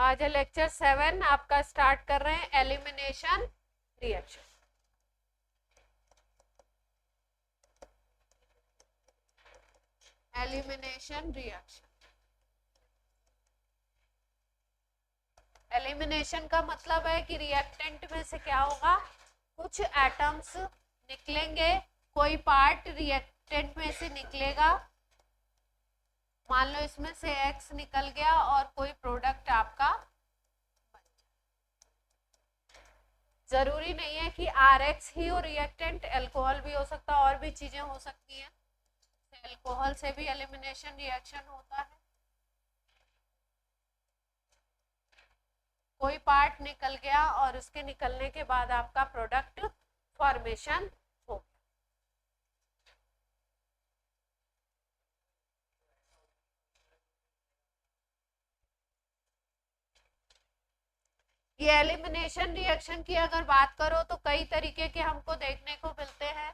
आज है लेक्चर 7 आपका, स्टार्ट कर रहे हैं elimination reaction. Elimination reaction, elimination का मतलब है कि रिएक्टेंट में से क्या होगा, कुछ एटम्स निकलेंगे, कोई पार्ट रिएक्टेंट में से निकलेगा। मान लो इसमें से X निकल गया और कोई प्रोडक्ट आपका, जरूरी नहीं है कि RX ही हो रिएक्टेंट, अल्कोहल भी हो सकता है, और भी चीजें हो सकती हैं। अल्कोहल से भी एलिमिनेशन रिएक्शन होता है। कोई पार्ट निकल गया और उसके निकलने के बाद आपका प्रोडक्ट फॉर्मेशन हो गया। ये एलिमिनेशन रिएक्शन की अगर बात करो तो कई तरीके के हमको देखने को मिलते हैं।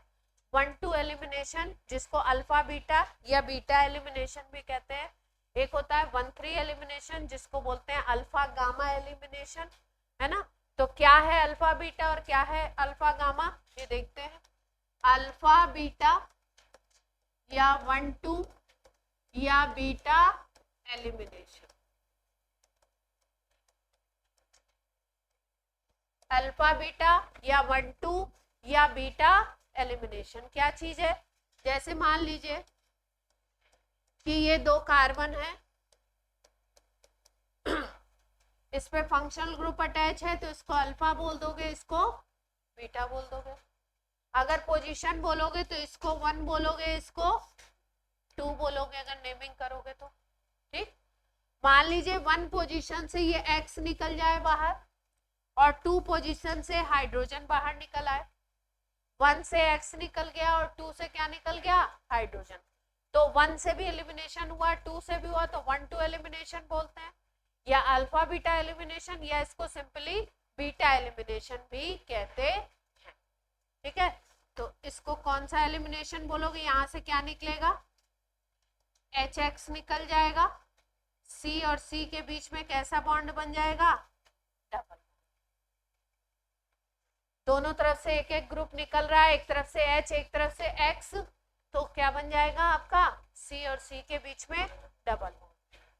1-2 एलिमिनेशन, जिसको अल्फा बीटा या बीटा एलिमिनेशन भी कहते हैं। एक होता है 1-3 एलिमिनेशन, जिसको बोलते हैं अल्फा गामा एलिमिनेशन, है ना। तो क्या है अल्फा बीटा और क्या है अल्फा गामा, ये देखते हैं। अल्फा बीटा या 1-2 या बीटा एलिमिनेशन। अल्फा बीटा या 1-2 या बीटा एलिमिनेशन क्या चीज है। जैसे मान लीजिए कि ये 2 कार्बन है, इस पे फंक्शनल ग्रुप अटैच है, तो इसको अल्फा बोल दोगे, इसको बीटा बोल दोगे। अगर पोजीशन बोलोगे तो इसको 1 बोलोगे, इसको 2 बोलोगे, अगर नेमिंग करोगे तो। ठीक, मान लीजिए 1 पोजीशन से ये X निकल जाए बाहर और 2 पोजीशन से हाइड्रोजन बाहर निकल आए। 1 से X निकल गया और 2 से क्या निकल गया, हाइड्रोजन। तो 1 से भी एलिमिनेशन हुआ, 2 से भी हुआ, तो 1-2 एलिमिनेशन बोलते हैं, या अल्फा बीटा एलिमिनेशन, या इसको सिंपली बीटा एलिमिनेशन भी कहते हैं। ठीक है, तो इसको कौन सा एलिमिनेशन बोलोगे, यहां से क्या निकलेगा, HX निकल जाएगा, C और C के बीच में कैसा बॉन्ड बन जाएगा, डबल। दोनों तरफ से एक एक ग्रुप निकल रहा है, एक तरफ से H एक तरफ से X, तो क्या बन जाएगा आपका, C और C के बीच में डबल।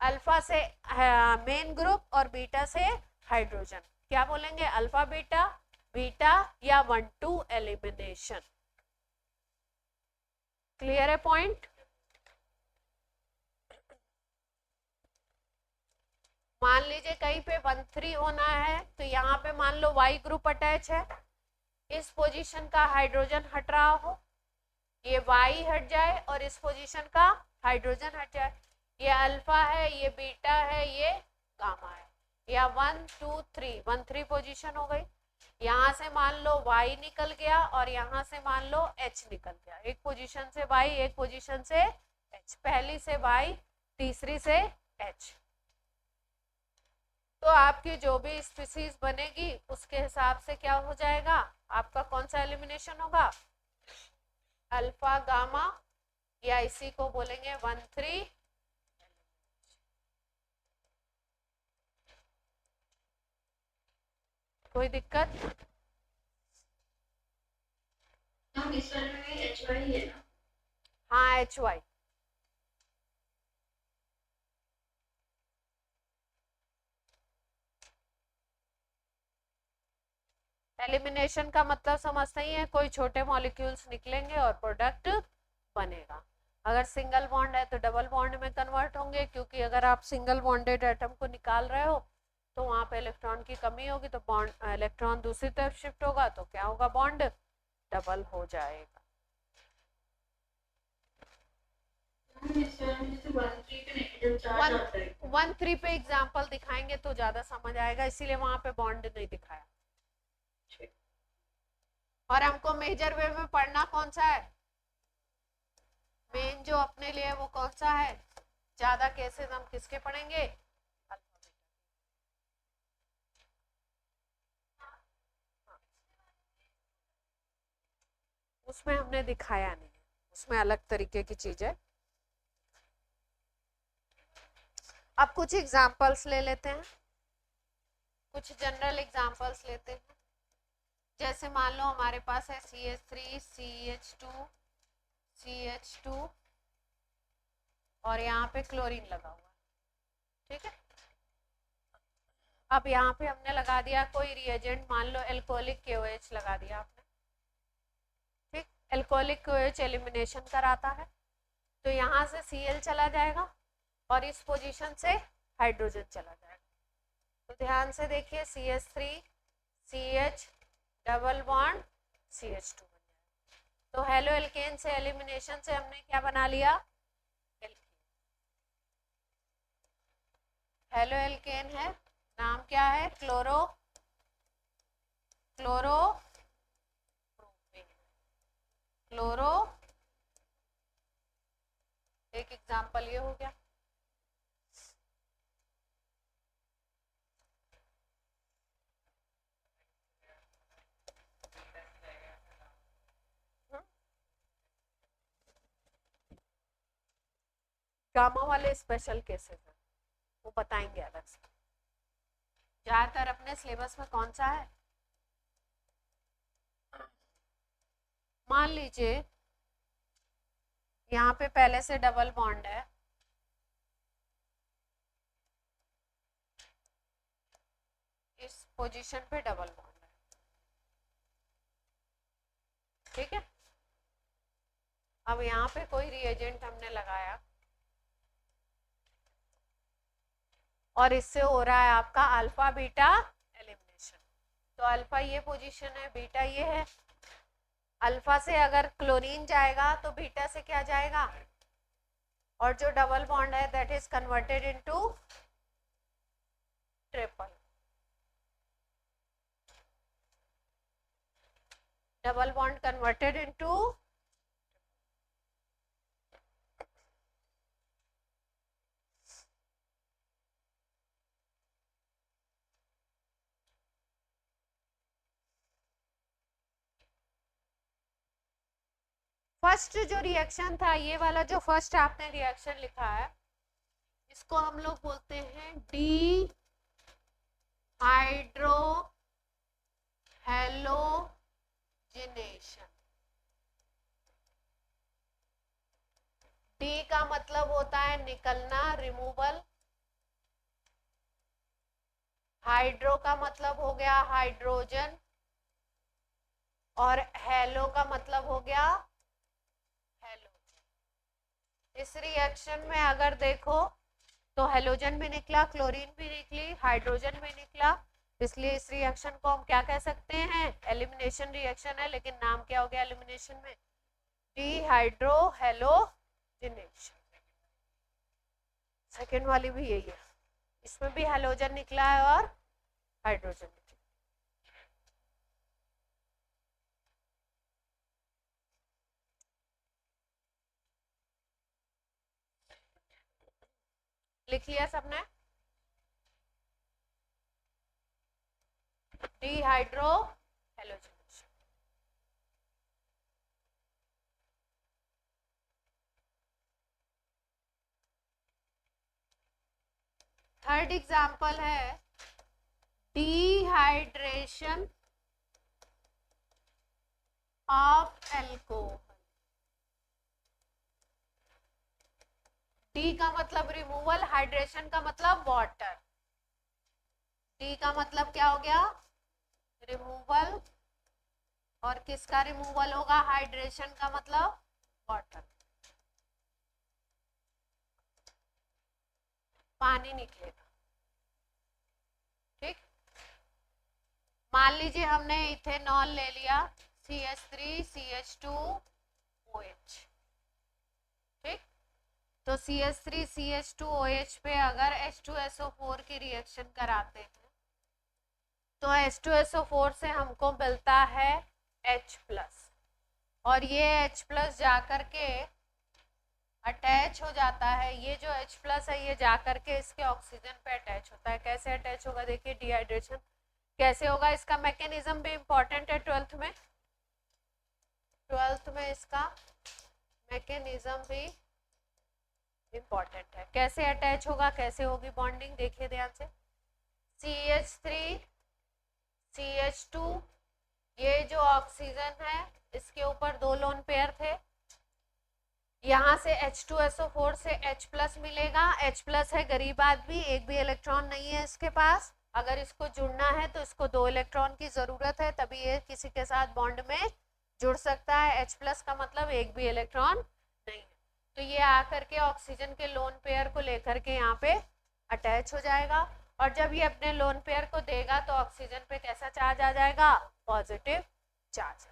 अल्फा से मेन ग्रुप और बीटा से हाइड्रोजन, क्या बोलेंगे, अल्फा बीटा, बीटा या 1-2 एलिमिनेशन। क्लियर है पॉइंट। मान लीजिए कहीं पे 1-3 होना है, तो यहाँ पे मान लो Y ग्रुप अटैच है, इस पोजीशन का हाइड्रोजन हट रहा हो, ये Y हट जाए और इस पोजीशन का हाइड्रोजन हट जाए। ये अल्फा है, ये बीटा है, ये गामा है, या 1-2-3 1-3 पोजीशन हो गई। यहाँ से मान लो Y निकल गया और यहाँ से मान लो H निकल गया, एक पोजीशन से Y एक पोजीशन से H, पहली से Y तीसरी से H। तो आपकी जो भी स्पीसीज बनेगी उसके हिसाब से क्या हो जाएगा, आपका कौन सा एलिमिनेशन होगा, अल्फा गामा, या इसी को बोलेंगे 1-3। कोई दिक्कत, हाँ HY। एलिमिनेशन का मतलब समझते ही है, कोई छोटे मॉलिक्यूल्स निकलेंगे और प्रोडक्ट बनेगा। अगर सिंगल बॉन्ड है तो डबल बॉन्ड में कन्वर्ट होंगे, क्योंकि अगर आप सिंगल बॉन्डेड एटम को निकाल रहे हो तो वहां पे इलेक्ट्रॉन की कमी होगी, तो बॉन्ड इलेक्ट्रॉन दूसरी तरफ शिफ्ट होगा, तो क्या होगा, बॉन्ड डबल हो जाएगा। 1-3 पे एग्जाम्पल दिखाएंगे तो ज्यादा समझ आएगा, इसीलिए वहां पे बॉन्ड नहीं दिखाया। और हमको मेजर वे में पढ़ना कौन सा है, मेन जो अपने लिए वो कौन सा है, ज्यादा केसेस हम किसके पढ़ेंगे, उसमें हमने दिखाया नहीं, उसमें अलग तरीके की चीज है। अब कुछ एग्जाम्पल्स ले लेते हैं। कुछ जनरल एग्जांपल्स लेते हैं। जैसे मान लो हमारे पास है CH3 CH2 CH2 और यहाँ पे क्लोरीन लगा हुआ है, ठीक है। अब यहाँ पे हमने लगा दिया कोई रिएजेंट, मान लो एल्कोहलिक KOH लगा दिया आपने, ठीक। एल्कोहलिक KOH एलिमिनेशन कराता है, तो यहाँ से Cl चला जाएगा और इस पोजीशन से हाइड्रोजन चला जाएगा। तो ध्यान से देखिए CH3 CH double bond CH2 बन जाएगा। तो हेलो एल्केन से एलिमिनेशन से हमने क्या बना लिया, हेलो एल्केन है, नाम क्या है, क्लोरो एक एग्जांपल ये हो गया। गामा वाले स्पेशल केसेस हैं, वो बताएंगे अलग से। ज्यादातर अपने सिलेबस में कौन सा है, मान लीजिए यहाँ पे पहले से डबल बॉन्ड है, इस पोजीशन पे डबल बॉन्ड है, ठीक है। अब यहाँ पे कोई रिएजेंट हमने लगाया और इससे हो रहा है आपका अल्फा बीटा एलिमिनेशन। तो अल्फा ये पोजीशन है, बीटा ये है। अल्फा से अगर क्लोरीन जाएगा तो बीटा से क्या जाएगा, और जो डबल बॉन्ड है that is converted into triple. Double bond converted into, first जो रिएक्शन था, ये वाला जो फर्स्ट आपने रिएक्शन लिखा है, इसको हम लोग बोलते हैं डी हाइड्रो हेलोजिनेशन। डी का मतलब होता है निकलना, रिमूवल। हाइड्रो का मतलब हो गया हाइड्रोजन, और हेलो का मतलब हो गया हेलोजन। इस रिएक्शन में अगर देखो तो हेलोजन भी निकला, क्लोरीन भी निकली, हाइड्रोजन भी निकला, इसलिए इस रिएक्शन को हम क्या कह सकते हैं, एलिमिनेशन रिएक्शन है। लेकिन नाम क्या हो गया एलिमिनेशन में, डीहाइड्रो हेलोजिनेशन। सेकेंड वाली भी यही है, इसमें भी हेलोजन निकला है और हाइड्रोजन निकला। लिख लिया सबने, डीहाइड्रो हेलोजिनेशन। थर्ड एग्जांपल है डिहाइड्रेशन ऑफ एल्कोहल। डी का मतलब रिमूवल, हाइड्रेशन का मतलब वाटर। डी का मतलब क्या हो गया, रिमूवल, और किसका रिमूवल होगा, हाइड्रेशन का मतलब वाटर, पानी निकलेगा, ठीक। मान लीजिए हमने इथेनॉल ले लिया, CH3 CH2OH, ठीक। तो CH3 CH2OH पे अगर H2SO4 की रिएक्शन कराते हैं तो H2SO4 से हमको मिलता है H+, और ये H+ जाकर के अटैच हो जाता है। ये जो H+ है ये जाकर के इसके ऑक्सीजन पे अटैच होता है। कैसे अटैच होगा, देखिए डिहाइड्रेशन कैसे होगा, इसका मैकेनिज्म भी इंपॉर्टेंट है। ट्वेल्थ में इसका मैकेनिज्म भी इंपॉर्टेंट है। कैसे अटैच होगा, कैसे होगी बॉन्डिंग, देखिए ध्यान से। CH3 CH2, ये जो ऑक्सीजन है इसके ऊपर 2 लोन पेयर थे, यहाँ से H2SO4 से H+ मिलेगा। H+ है गरीब आदमी, एक भी इलेक्ट्रॉन नहीं है इसके पास, अगर इसको जुड़ना है तो इसको 2 इलेक्ट्रॉन की जरूरत है, तभी ये किसी के साथ बॉन्ड में जुड़ सकता है। H+ का मतलब एक भी इलेक्ट्रॉन नहीं है, तो ये आकर के ऑक्सीजन के लोन पेयर को लेकर के यहाँ पे अटैच हो जाएगा, और जब ये अपने लोन पेयर को देगा तो ऑक्सीजन पे कैसा चार्ज आ जाएगा, पॉजिटिव चार्ज।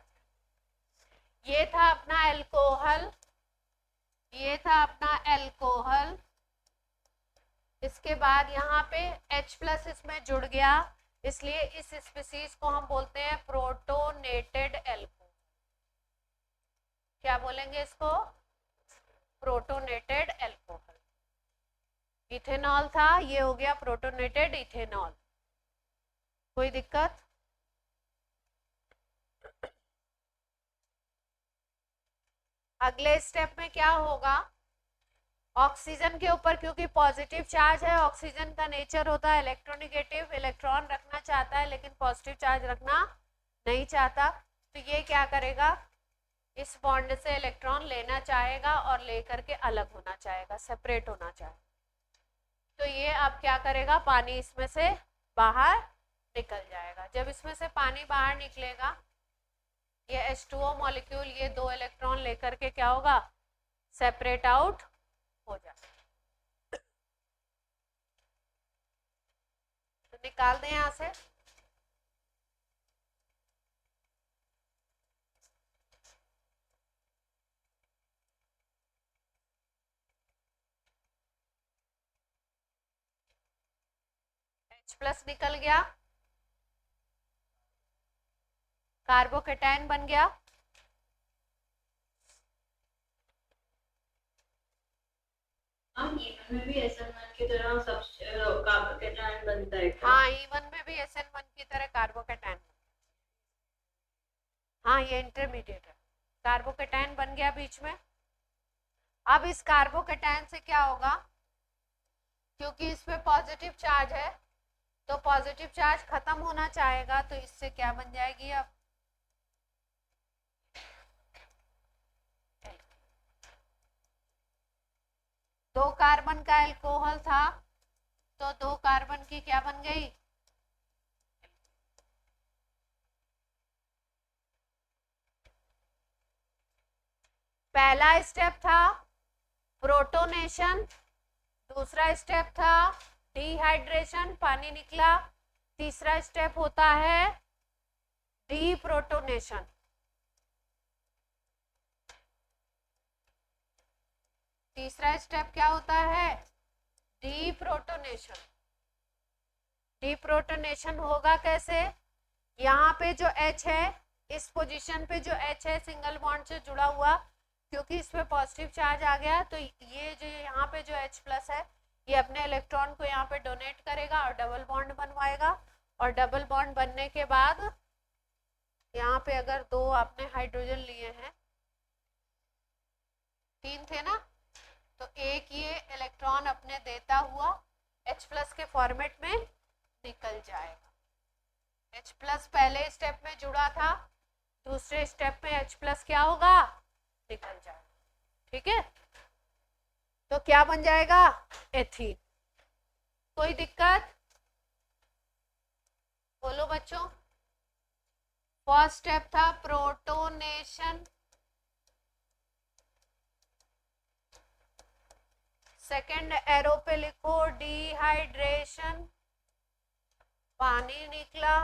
ये था अपना एल्कोहल, ये था अपना एल्कोहल। इसके बाद यहाँ पे H+ इसमें जुड़ गया, इसलिए इस स्पीसीज को हम बोलते हैं प्रोटोनेटेड एल्कोहल। क्या बोलेंगे इसको, प्रोटोनेटेड एल्कोहल। इथेनॉल था, ये हो गया प्रोटोनेटेड इथेनॉल। कोई दिक्कत? अगले स्टेप में क्या होगा, ऑक्सीजन के ऊपर क्योंकि पॉजिटिव चार्ज है, ऑक्सीजन का नेचर होता है इलेक्ट्रोनेगेटिव, इलेक्ट्रॉन रखना चाहता है लेकिन पॉजिटिव चार्ज रखना नहीं चाहता, तो ये क्या करेगा, इस बॉन्ड से इलेक्ट्रॉन लेना चाहेगा और लेकर के अलग होना चाहेगा, सेपरेट होना चाहेगा। तो ये अब क्या करेगा, पानी इसमें से बाहर निकल जाएगा। जब इसमें से पानी बाहर निकलेगा, ये H2O मॉलिक्यूल ये 2 इलेक्ट्रॉन लेकर के क्या होगा, सेपरेट आउट हो जाएगा। तो निकाल दें यहां से, H+ निकल गया, कार्बोकेटायन बन गया, इवन में भी SN1 की तरह कार्बोकेटायन बनता है। हाँ, इवन में भी SN1 की तरह कार्बोकेटायन, हाँ ये इंटरमीडिएट है, कार्बोकेटायन बन गया बीच में। अब इस कार्बोकेटायन से क्या होगा, क्योंकि इस पे पॉजिटिव चार्ज है तो पॉजिटिव चार्ज खत्म होना चाहेगा, तो इससे क्या बन जाएगी, अब दो कार्बन का एल्कोहल था तो 2 कार्बन की क्या बन गई, पहला स्टेप था प्रोटोनेशन, दूसरा स्टेप था डिहाइड्रेशन, पानी निकला, तीसरा स्टेप होता है डीप्रोटोनेशन। तीसरा स्टेप क्या होता है, डीप्रोटोनेशन। डीप्रोटोनेशन होगा कैसे, यहाँ पे जो H है, इस पोजीशन पे जो H है सिंगल बॉन्ड से जुड़ा हुआ, क्योंकि इस पे पॉजिटिव चार्ज आ गया, तो ये जो यहाँ पे जो H+ है ये अपने इलेक्ट्रॉन को यहाँ पे डोनेट करेगा और डबल बॉन्ड बनवाएगा, और डबल बॉन्ड बनने के बाद यहाँ पे अगर 2 आपने हाइड्रोजन लिए हैं, 3 थे ना, तो एक ये इलेक्ट्रॉन अपने देता हुआ H+ के फॉर्मेट में निकल जाएगा। H+ पहले स्टेप में जुड़ा था, दूसरे स्टेप में H+ क्या होगा, निकल जाएगा। ठीक है, तो क्या बन जाएगा, एथीन। कोई दिक्कत, बोलो बच्चों। फर्स्ट स्टेप था प्रोटोनेशन, सेकंड एरो पे लिखो डिहाइड्रेशन, पानी निकला,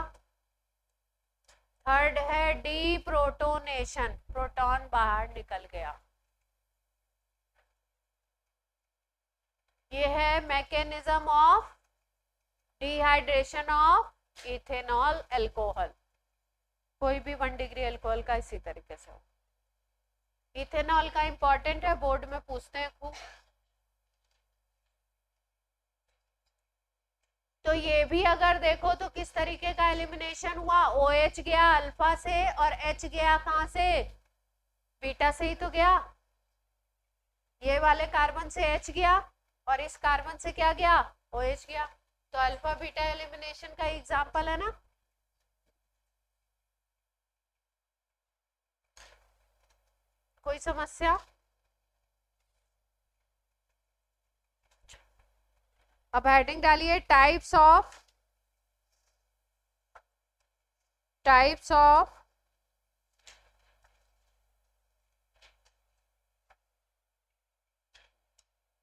थर्ड है डीप्रोटोनेशन, प्रोटॉन बाहर निकल गया। ये है mechanism of dehydration of ethanol alcohol. कोई भी 1 डिग्री अल्कोहल का इसी तरीके से हो। इथेनॉल का इंपॉर्टेंट है, बोर्ड में पूछते हैं खूब। तो ये भी अगर देखो तो किस तरीके का एलिमिनेशन हुआ, OH गया अल्फा से और H गया कहां से, बीटा से ही तो गया। ये वाले कार्बन से H गया और इस कार्बन से क्या गया, OH गया। तो अल्फा बीटा एलिमिनेशन का एग्जांपल है ना। कोई समस्या? अब हेडिंग डालिए टाइप्स ऑफ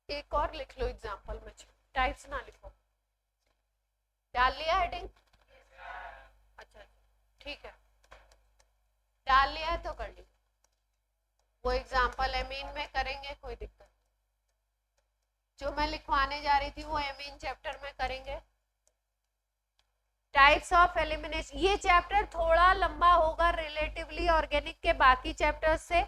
एक और लिख लो एग्जांपल में, टाइप्स ना लिखो। डाल लिया हेडिंग? अच्छा ठीक है, डाल लिया है तो कर लीजिए। वो एग्जांपल एमीन में करेंगे, कोई दिक्कत। जो मैं लिखवाने जा रही थी वो एमीन चैप्टर में करेंगे। टाइप्स ऑफ एलिमिनेशन, ये चैप्टर थोड़ा लंबा होगा रिलेटिवली ऑर्गेनिक के बाकी चैप्टर्स से,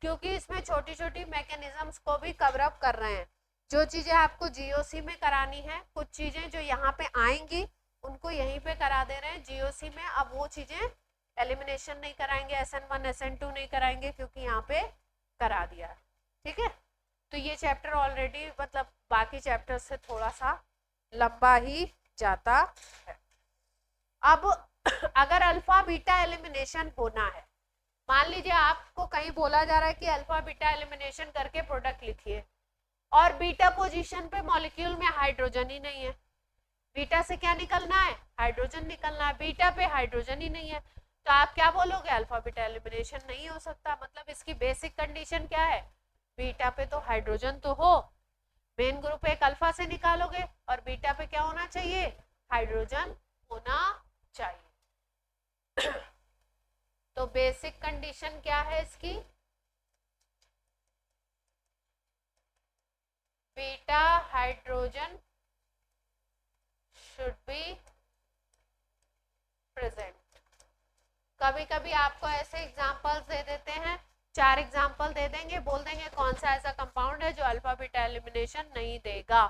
क्योंकि इसमें छोटी छोटी मैकेनिज्म्स को भी कवर अप कर रहे हैं। जो चीजें आपको जीओसी में करानी है, कुछ चीजें जो यहाँ पे आएंगी उनको यहीं पे करा दे रहे हैं जीओसी में। अब वो चीजें एलिमिनेशन नहीं कराएंगे, SN1 SN2 नहीं कराएंगे, क्योंकि यहाँ पे करा दिया है। ठीक है, तो ये चैप्टर ऑलरेडी मतलब बाकी चैप्टर से थोड़ा सा लंबा ही जाता है। अब अगर अल्फा बीटा एलिमिनेशन होना है, मान लीजिए आपको कहीं बोला जा रहा है कि अल्फा बीटा एलिमिनेशन करके प्रोडक्ट लिखिए, और बीटा पोजीशन पे मॉलिक्यूल में हाइड्रोजन ही नहीं है। बीटा से क्या निकलना है? हाइड्रोजन निकलना है। बीटा पे हाइड्रोजन ही नहीं है, तो आप क्या बोलोगे? अल्फा बीटा एलिमिनेशन नहीं हो सकता। मतलब इसकी बेसिक कंडीशन क्या है? बीटा पे तो हाइड्रोजन तो हो, मेन ग्रुप एक अल्फा से निकालोगे, और बीटा पे क्या होना चाहिए? हाइड्रोजन होना चाहिए। तो बेसिक कंडीशन क्या है इसकी? Beta hydrogen should be present. कभी कभी आपको ऐसे एग्जांपल्स दे देते हैं, 4 एग्जांपल दे देंगे, बोल देंगे कौन सा ऐसा कंपाउंड है जो अल्फा बीटा एलिमिनेशन नहीं देगा।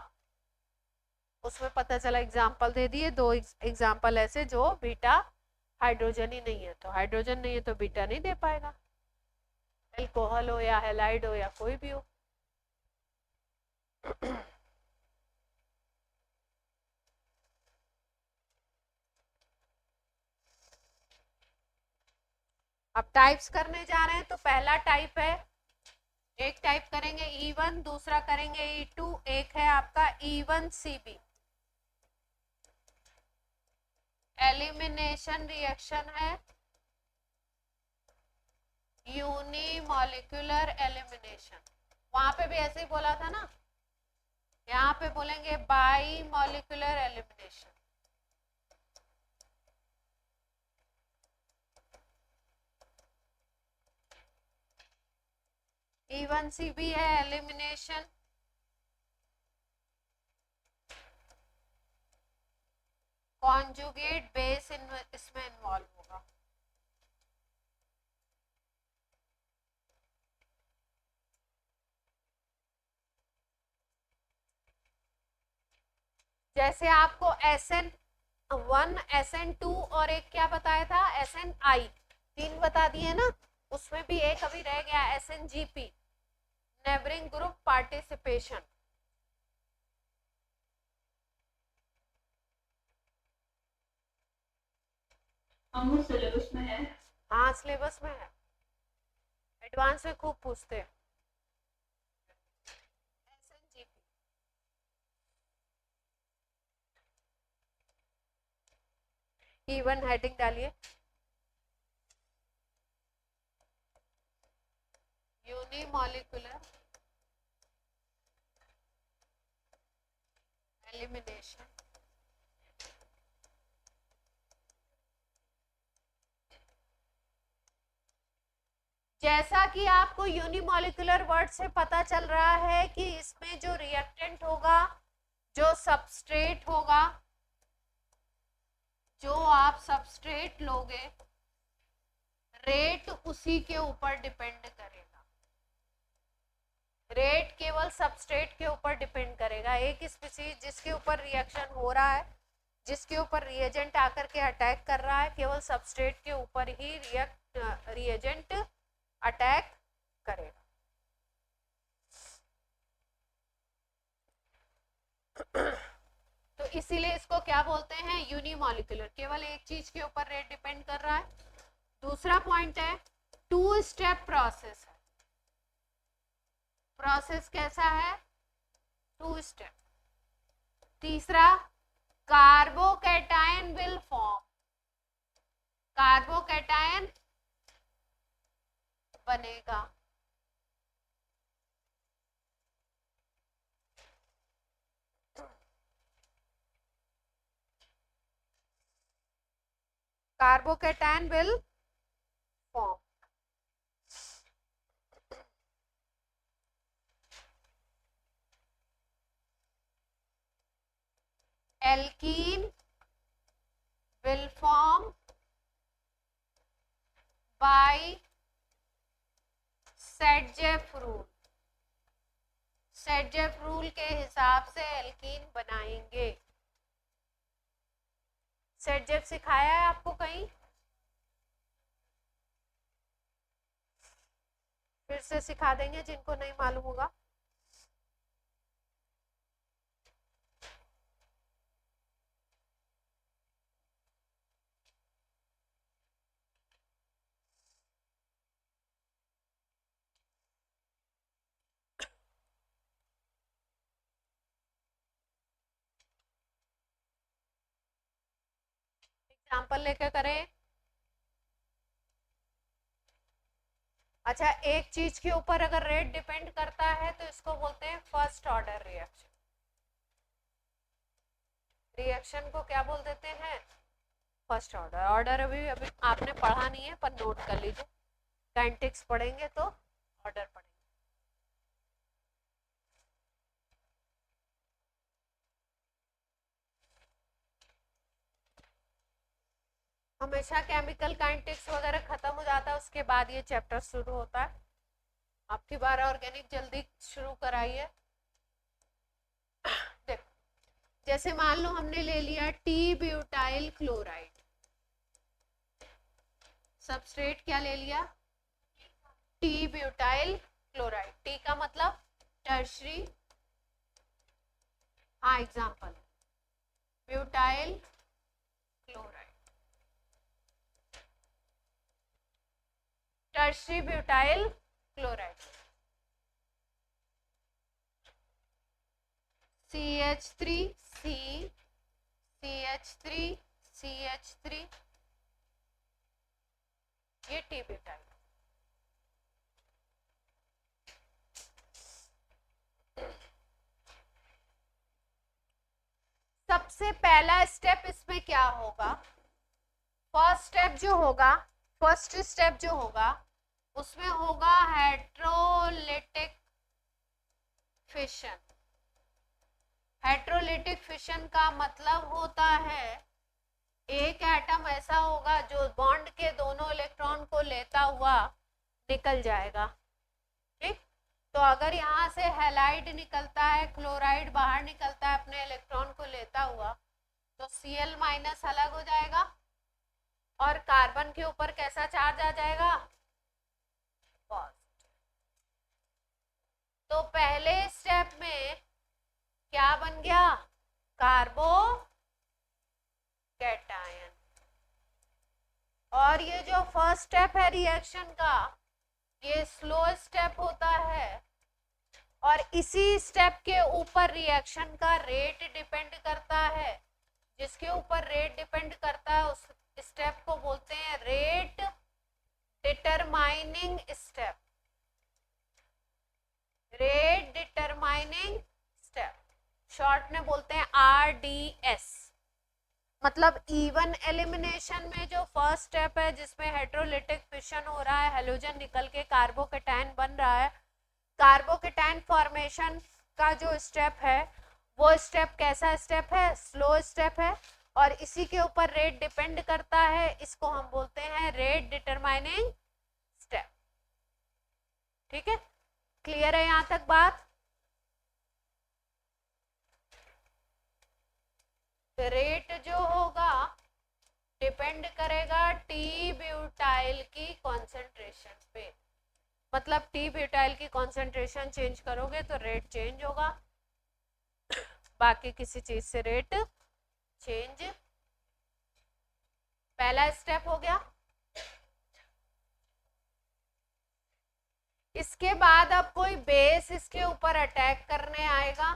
उसमें पता चला एग्जांपल दे दिए 2 एग्जांपल ऐसे जो बीटा हाइड्रोजन ही नहीं है, तो हाइड्रोजन नहीं है तो बीटा नहीं दे पाएगा। एल्कोहल हो या हैलाइड हो या कोई भी हो। अब टाइप्स करने जा रहे हैं, तो पहला टाइप है, एक टाइप करेंगे E1, दूसरा करेंगे E2, एक है आपका E1CB। एलिमिनेशन रिएक्शन है यूनिमॉलिक्यूलर एलिमिनेशन। वहां पे भी ऐसे ही बोला था ना, यहाँ पे बोलेंगे बाई मॉलिक्यूलर एलिमिनेशन। E1CB है एलिमिनेशन कॉन्जुगेट बेस इसमें इन्वॉल्व होगा। जैसे आपको SN1 SN2 और एक क्या बताया था, SNI, 3 बता दिए ना। उसमें भी एक अभी रह गया SNGP, नेबरिंग ग्रुप पार्टिसिपेशन। हम सिलेबस में है। हाँ सिलेबस में है, एडवांस में खूब पूछते हैं। E1 हेडिंग डालिए, यूनिमॉलिक्यूलर एलिमिनेशन जैसा कि आपको यूनिमॉलिक्यूलर वर्ड से पता चल रहा है कि इसमें जो रिएक्टेंट होगा, जो सबस्ट्रेट होगा, जो आप सबस्ट्रेट लोगे, रेट उसी के ऊपर डिपेंड करेगा। रेट केवल सबस्ट्रेट के ऊपर डिपेंड करेगा। एक स्पीसीज जिसके ऊपर रिएक्शन हो रहा है, जिसके ऊपर रिएजेंट आकर के अटैक कर रहा है, केवल सबस्ट्रेट के ऊपर ही रिएजेंट अटैक करेगा। तो इसीलिए इसको क्या बोलते हैं, यूनिमॉलिक्यूलर, केवल एक चीज के ऊपर रेट डिपेंड कर रहा है। दूसरा पॉइंट है 2 स्टेप प्रोसेस है। प्रोसेस कैसा है, 2 स्टेप। तीसरा कार्बोकैटायन विल फॉर्म, कार्बोकैटायन बनेगा। Carbocation will form. Alkene will form by सेडजेफ rule. सेडजेफ rule के हिसाब से एल्कीन बनाएंगे। सेडजेफ सिखाया है आपको कहीं, फिर से सिखा देंगे जिनको नहीं मालूम होगा। एग्जाम्पल लेकर करें। अच्छा, एक चीज के ऊपर अगर रेट डिपेंड करता है तो इसको बोलते हैं फर्स्ट ऑर्डर रिएक्शन। रिएक्शन को क्या बोल देते हैं, फर्स्ट ऑर्डर। ऑर्डर अभी अभी आपने पढ़ा नहीं है, पर नोट कर लीजिए, काइनेटिक्स पढ़ेंगे तो ऑर्डर पढ़ेंगे। हमेशा केमिकल काइनेटिक्स वगैरह खत्म हो जाता है, उसके बाद ये चैप्टर शुरू होता है। आपकी बार ऑर्गेनिक जल्दी शुरू कराइए। देखो, जैसे मान लो हमने ले लिया टी ब्यूटाइल क्लोराइड, सबस्ट्रेट क्या ले लिया, टी ब्यूटाइल क्लोराइड। टी का मतलब टर्शरी, हाँ example butyl chloride, tertiary butyl chloride. CH3 C CH3 CH3, ये टी ब्यूटाइल। सबसे पहला स्टेप इसमें क्या होगा, फर्स्ट स्टेप जो होगा उसमें होगा हेट्रोलिटिक फिशन। हेट्रोलिटिक फिशन का मतलब होता है एक एटम ऐसा होगा जो बॉन्ड के दोनों इलेक्ट्रॉन को लेता हुआ निकल जाएगा। ठीक, तो अगर यहाँ से हैलाइड निकलता है, क्लोराइड बाहर निकलता है अपने इलेक्ट्रॉन को लेता हुआ, तो Cl माइनस अलग हो जाएगा और कार्बन के ऊपर कैसा चार्ज आ जाएगा, पॉजिटिव। तो पहले स्टेप में क्या बन गया, कार्बोकैटायन। और ये जो फर्स्ट स्टेप है रिएक्शन का, ये स्लो स्टेप होता है और इसी स्टेप के ऊपर रिएक्शन का रेट डिपेंड करता है। जिसके ऊपर रेट डिपेंड करता है उस स्टेप को बोलते हैं rate determining step. Rate determining step short में बोलते हैं RDS। मतलब इवन एलिमिनेशन में जो फर्स्ट स्टेप है जिसमें हेट्रोलिटिक फिशन हो रहा है, हेलोजन निकल के कार्बोकैटायन बन रहा है, कार्बोकैटायन फॉर्मेशन का जो स्टेप है वो स्टेप कैसा स्टेप है, स्लो स्टेप है और इसी के ऊपर रेट डिपेंड करता है। इसको हम बोलते हैं रेट डिटरमाइनिंग स्टेप। ठीक है, क्लियर है यहां तक बात। रेट जो होगा डिपेंड करेगा टी ब्यूटाइल की कॉन्सेंट्रेशन पे। मतलब टी ब्यूटाइल की कॉन्सेंट्रेशन चेंज करोगे तो रेट चेंज होगा, बाकी किसी चीज से रेट चेंज, पहला स्टेप हो गया। इसके बाद अब कोई बेस इसके ऊपर अटैक करने आएगा,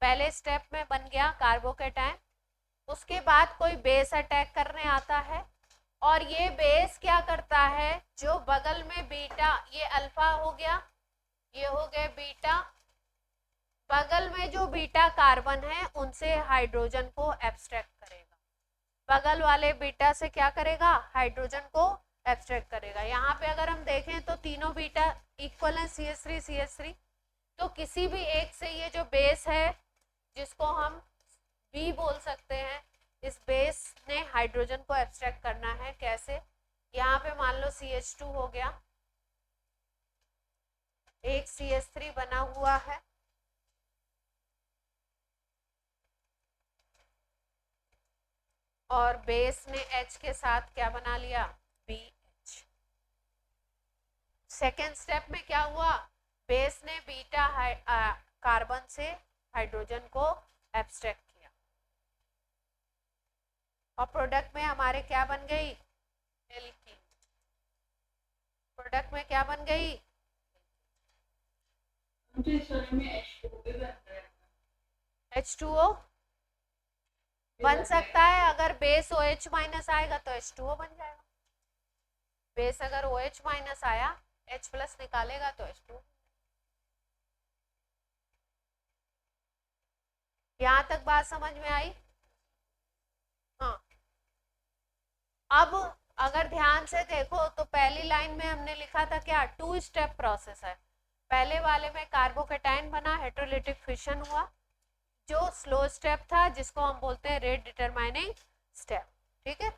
पहले स्टेप में बन गया कार्बोकेटायन। उसके बाद कोई बेस अटैक करने आता है और ये बेस क्या करता है, जो बगल में बीटा, ये अल्फा हो गया, ये हो गए बीटा, बगल में जो बीटा कार्बन है उनसे हाइड्रोजन को एब्स्ट्रैक्ट करेगा, बगल वाले बीटा से क्या करेगा, हाइड्रोजन को एब्स्ट्रैक्ट करेगा। यहाँ पे अगर हम देखें तो तीनों बीटा इक्वल है, CH3 CH3, तो किसी भी एक से ये जो बेस है जिसको हम B बोल सकते हैं, इस बेस ने हाइड्रोजन को एब्स्ट्रैक्ट करना है। कैसे, यहाँ पे मान लो CH2 हो गया, एक CH3 बना हुआ है, और बेस ने H के साथ क्या बना लिया, BH। सेकेंड स्टेप में क्या हुआ, बेस ने बीटा कार्बन से हाइड्रोजन को एब्स्ट्रैक्ट किया और प्रोडक्ट में हमारे क्या बन गई, एल्कीन। प्रोडक्ट में क्या बन गई, मुझे सोने में H2O भी बनता है। H2O बन सकता है, अगर बेस OH माइनस आएगा तो H2O बन जाएगा। बेस अगर OH माइनस आया, H प्लस निकालेगा तो H2O। यहां तक बात समझ में आई? हाँ, अब अगर ध्यान से देखो तो पहली लाइन में हमने लिखा था क्या, 2 स्टेप प्रोसेस है। पहले वाले में कार्बोकेटायन बना, हेटेरोलिटिक फिशन हुआ, जो स्लो स्टेप था जिसको हम बोलते हैं रेट डिटरमाइनिंग स्टेप। ठीक है,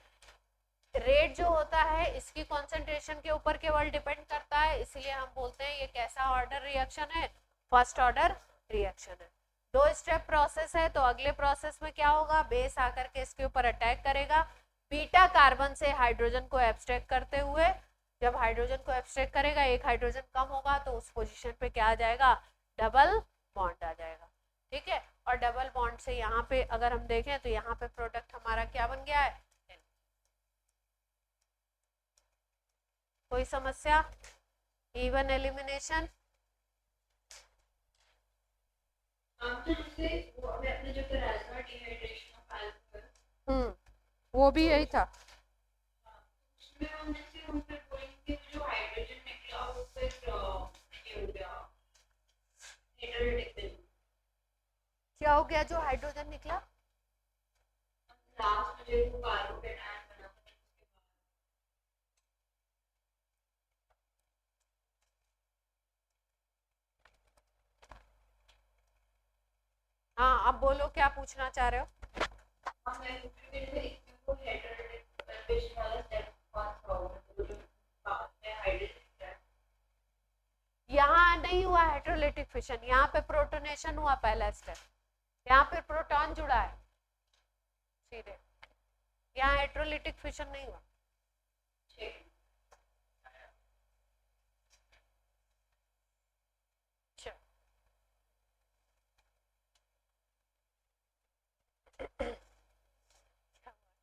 रेट जो होता है इसकी कॉन्सेंट्रेशन के ऊपर केवल डिपेंड करता है, इसलिए हम बोलते हैं ये कैसा ऑर्डर रिएक्शन है, फर्स्ट ऑर्डर रिएक्शन है। 2 स्टेप प्रोसेस है, तो अगले प्रोसेस में क्या होगा, बेस आकर के इसके ऊपर अटैक करेगा, बीटा कार्बन से हाइड्रोजन को एब्स्ट्रैक्ट करते हुए, जब हाइड्रोजन को एब्स्ट्रैक्ट करेगा, एक हाइड्रोजन कम होगा तो उस पोजीशन पे क्या आ जाएगा, डबल बॉन्ड आ जाएगा। ठीक है, और डबल बॉन्ड से यहाँ पे अगर हम देखें तो यहाँ पे प्रोडक्ट हमारा क्या बन गया है, कोई समस्या, इवन एलिमिनेशन। अपने जो कराया डिहाइड्रेशन ऑफ अल्कोहल, वो भी यही था। उसमें हमने से हम फिर बोलेंगे जो हाइड्रोजन निकला वो फिर ये हो गया हेटेरोलिटिक। क्या हो गया जो हाइड्रोजन निकला, लास्ट में जो कार्बोकेटायन बना, हाँ अब बोलो क्या पूछना चाह रहे हो। मैं इसको हेटेरोलिटिक फिशन वाला स्टेप कौन सा होगा, तो जो बाद में हाइड्रोजन यहाँ नहीं हुआ हेटेरोलिटिक फिशन, यहाँ पे प्रोटोनेशन हुआ पहला स्टेप, यहाँ पे प्रोटॉन जुड़ा है सीधे, यहाँ हेटेरोलिटिक फिशन नहीं हुआ।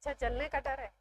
अच्छा, चलने का डर है।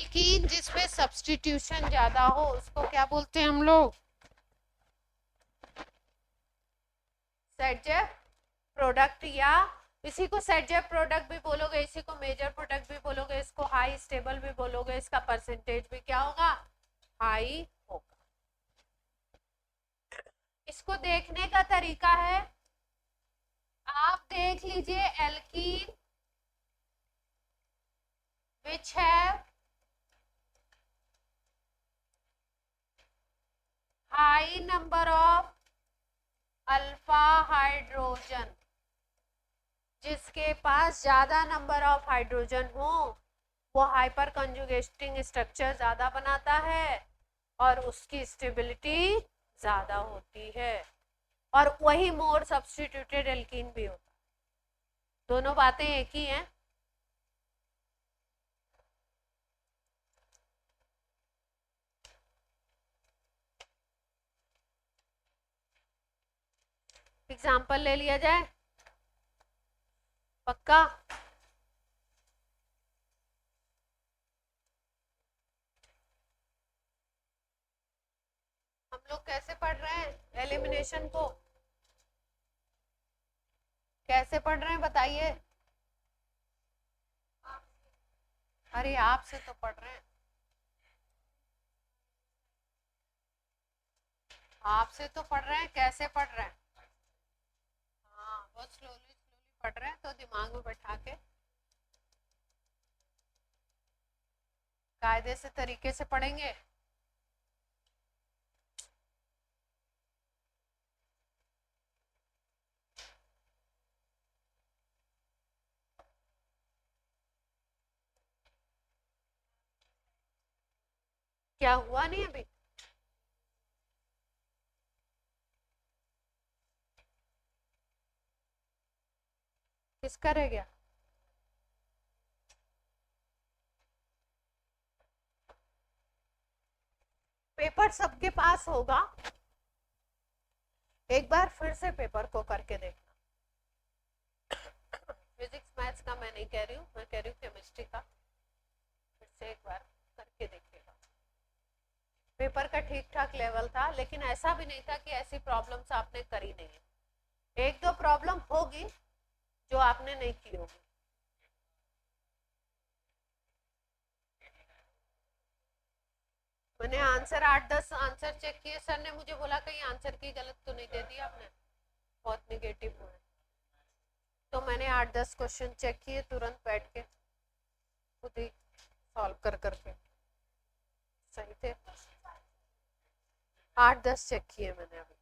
एल्कीन जिसमें सब्स्टिट्यूशन ज्यादा हो उसको क्या बोलते हैं हम लोग? सेट प्रोडक्ट, या इसी को सेट प्रोडक्ट भी बोलोगे, इसी को मेजर प्रोडक्ट भी बोलोगे, इसको हाई स्टेबल भी बोलोगे, इसका परसेंटेज भी क्या होगा? हाई होगा। इसको देखने का तरीका है, आप देख लीजिए alkene which have high number of alpha hydrogen, जिसके पास ज्यादा नंबर ऑफ हाइड्रोजन हो वो हाइपर कंजुगेटिंग स्ट्रक्चर ज्यादा बनाता है और उसकी स्टेबिलिटी ज्यादा होती है, और वही मोर सब्स्टिट्यूटेड एल्कीन भी होता है। दोनों बातें एक ही हैं। एग्जाम्पल ले लिया जाए, पक्का? हम लोग कैसे पढ़ रहे हैं एलिमिनेशन को? कैसे पढ़ रहे हैं बताइए? अरे आपसे तो पढ़ रहे हैं, आपसे तो पढ़ रहे हैं, कैसे पढ़ रहे हैं? हाँ, बहुत स्लोली स्लोली पढ़ रहे हैं, तो दिमाग में बैठा के कायदे से तरीके से पढ़ेंगे। क्या हुआ नहीं अभी? किसका रह गया? पेपर सबके पास होगा, एक बार फिर से पेपर को करके देखना। फिजिक्स मैथ्स का मैं नहीं कह रही हूँ, मैं कह रही हूँ केमिस्ट्री का। फिर से एक बार करके देखिएगा। पेपर का ठीक ठाक लेवल था, लेकिन ऐसा भी नहीं था कि ऐसी प्रॉब्लम्स आपने करी नहीं है। एक दो प्रॉब्लम होगी जो आपने नहीं की होगी। मैंने आंसर 8-10 आंसर चेक किए, सर ने मुझे बोला कहीं आंसर की गलत तो नहीं दे दी आपने, बहुत निगेटिव हुए। तो मैंने 8-10 क्वेश्चन चेक किए तुरंत बैठ के, खुद ही सॉल्व कर करके, सही थे। 8-10 चेक किए मैंने अभी।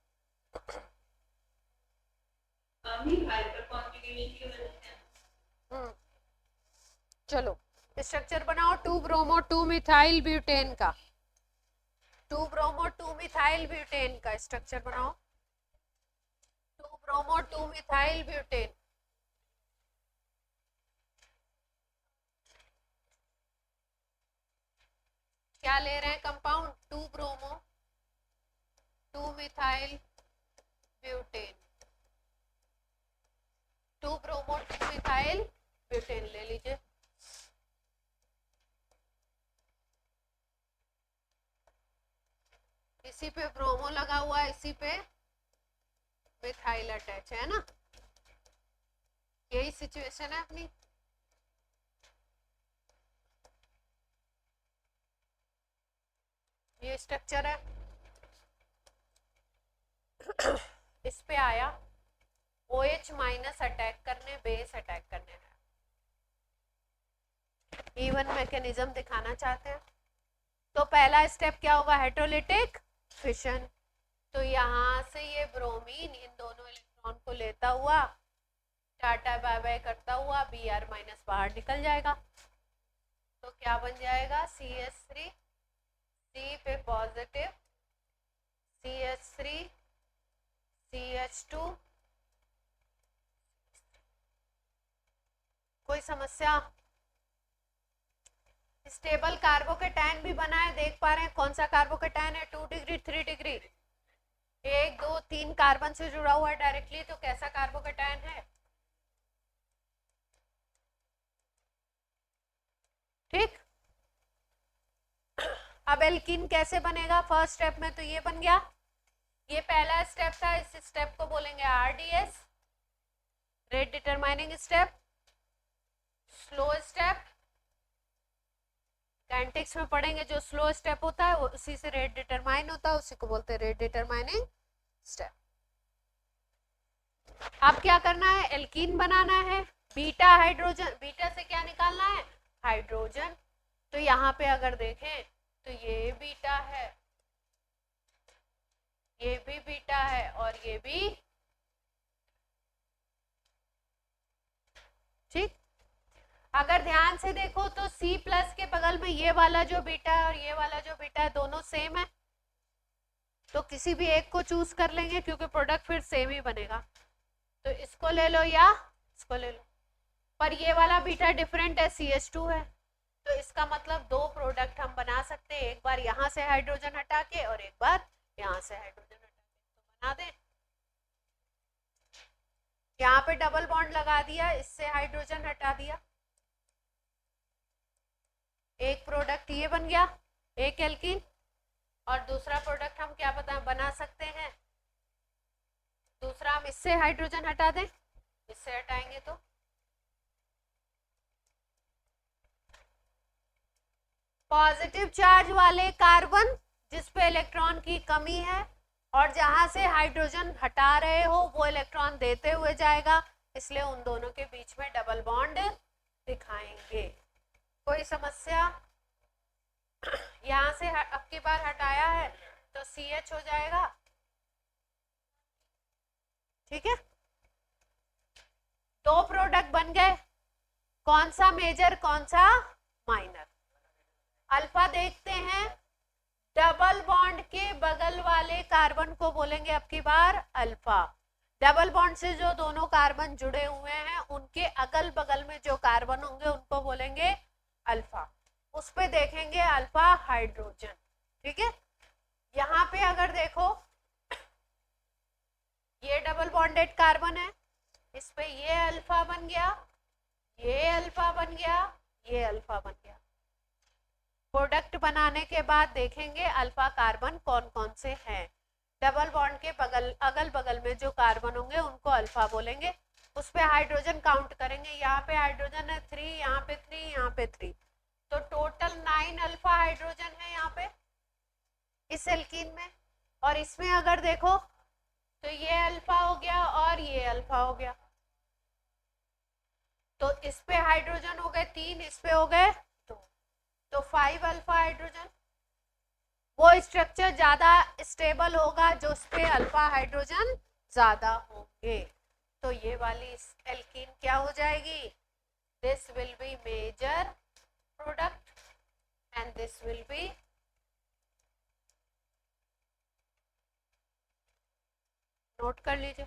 चलो स्ट्रक्चर बनाओ 2 ब्रोमो 2 मिथाइल ब्यूटेन का, 2 ब्रोमो 2 मिथाइल ब्यूटेन का स्ट्रक्चर बनाओ। 2 ब्रोमो 2 मिथाइल ब्यूटेन, क्या ले रहे हैं compound? 2 bromo 2 methyl butane, 2 bromo 2 methyl butane ले लीजिए। इसी पे ब्रोमो लगा हुआ है, इसी पे मिथाइल अटैच है ना, यही सिचुएशन है अपनी। ये स्ट्रक्चर है, इस पे आया OH माइनस अटैक करने, बेस अटैक करने है। इवन मैकेनिज्म दिखाना चाहते हैं, तो पहला स्टेप क्या होगा? Heterolytic fission. तो यहाँ से ये ब्रोमीन इन दोनों इलेक्ट्रॉन को लेता हुआ टाटा बाय बाय करता हुआ Br माइनस बाहर निकल जाएगा, तो क्या बन जाएगा? CH3, C पे पॉजिटिव, CH3 CH2। कोई समस्या? स्टेबल कार्बोकेटायन भी बना है, देख पा रहे हैं कौन सा कार्बोकेटायन है? 2 डिग्री 3 डिग्री, 1 2 3 कार्बन से जुड़ा हुआ है डायरेक्टली, तो कैसा कार्बोकेटायन है? ठीक, अब एल्कीन कैसे बनेगा, फर्स्ट स्टेप में तो ये बन गया, ये पहला स्टेप था, इस स्टेप को बोलेंगे RDS, rate determining step, slow step, kinetics में पढ़ेंगे जो स्लो स्टेप होता है वो उसी से रेट डिटरमाइन होता है, उसी को बोलते हैं रेट डिटरमाइनिंग स्टेप। अब क्या करना है, एल्कीन बनाना है, बीटा हाइड्रोजन, बीटा से क्या निकालना है, हाइड्रोजन। तो यहाँ पे अगर देखें तो ये बीटा है, ये भी बीटा है और ये भी, ठीक। अगर ध्यान से देखो तो C प्लस के बगल में ये वाला जो बीटा है और ये वाला जो बीटा है दोनों सेम है, तो किसी भी एक को चूज कर लेंगे क्योंकि प्रोडक्ट फिर सेम ही बनेगा। तो इसको ले लो या इसको ले लो, पर ये वाला बीटा डिफरेंट है, CH2 है, तो इसका मतलब दो प्रोडक्ट हम बना सकते हैं, एक बार यहाँ से हाइड्रोजन हटा के और एक बार यहाँ से हाइड्रोजन हटा के, तो बना दें। यहाँ पे डबल बॉन्ड लगा दिया, इससे हाइड्रोजन हटा दिया, एक प्रोडक्ट ये बन गया, एक एल्कीन, और दूसरा प्रोडक्ट हम क्या बना सकते हैं, दूसरा हम इससे हाइड्रोजन हटा दें, इससे हटाएंगे तो पॉजिटिव चार्ज वाले कार्बन जिस पे इलेक्ट्रॉन की कमी है और जहां से हाइड्रोजन हटा रहे हो वो इलेक्ट्रॉन देते हुए जाएगा, इसलिए उन दोनों के बीच में डबल बॉन्ड दिखाएंगे। कोई समस्या, यहां से अब की बार हटाया है तो CH हो जाएगा, ठीक है। दो प्रोडक्ट बन गए, कौन सा मेजर कौन सा माइनर। अल्फा देखते हैं, डबल बॉन्ड के बगल वाले कार्बन को बोलेंगे अब की बार अल्फा, डबल बॉन्ड से जो दोनों कार्बन जुड़े हुए हैं उनके अगल बगल में जो कार्बन होंगे उनको बोलेंगे अल्फा, उस पे देखेंगे अल्फा हाइड्रोजन, ठीक है। यहाँ पे अगर देखो ये डबल बॉन्डेड कार्बन है, इस पे ये अल्फा बन गया, ये अल्फा बन गया, ये अल्फा बन गया। प्रोडक्ट बनाने के बाद देखेंगे अल्फा कार्बन कौन कौन से हैं, डबल बॉन्ड के बगल अगल बगल में जो कार्बन होंगे उनको अल्फा बोलेंगे, उस पे हाइड्रोजन काउंट करेंगे, यहाँ पे हाइड्रोजन है 3, यहाँ पे 3, यहाँ पे 3, तो टोटल 9 अल्फा हाइड्रोजन है यहाँ पे इस एल्कीन में। और इसमें अगर देखो तो ये अल्फा हो गया और ये अल्फा हो गया, तो इस पे हाइड्रोजन हो गए 3, इस पे हो गए 2, तो 5 अल्फा हाइड्रोजन। वो स्ट्रक्चर ज्यादा स्टेबल होगा जो उस पे अल्फा हाइड्रोजन ज्यादा होंगे, तो ये वाली एल्कीन क्या हो जाएगी, this will be major product and this will be note कर लीजिए।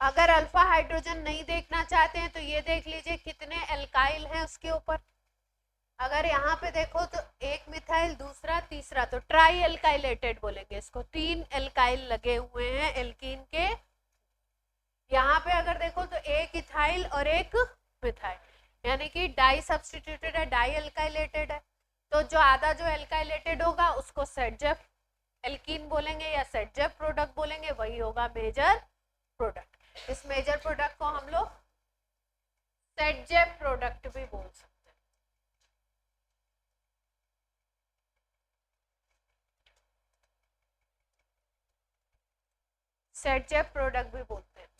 अगर अल्फा हाइड्रोजन नहीं देखना चाहते हैं तो ये देख लीजिए कितने एल्काइल हैं उसके ऊपर, अगर यहाँ पे देखो तो एक मिथाइल, दूसरा, तीसरा, तो ट्राई एल्काइलेटेड बोलेंगे इसको, 3 एल्काइल लगे हुए हैं एल्कीन के। यहाँ पे अगर देखो तो एक इथाइल और एक मिथाइल, यानी कि डाई सब्स्टिट्यूटेड है, डाई एल्काइलेटेड है, तो जो आधा जो एल्काइलेटेड होगा उसको सेटजेफ एल्कीन बोलेंगे या सेटजेफ प्रोडक्ट बोलेंगे, वही होगा मेजर प्रोडक्ट। इस मेजर प्रोडक्ट को हम लोग सेटजेफ प्रोडक्ट भी बोल सकते हैं। सेटजेफ प्रोडक्ट भी बोलते हैं।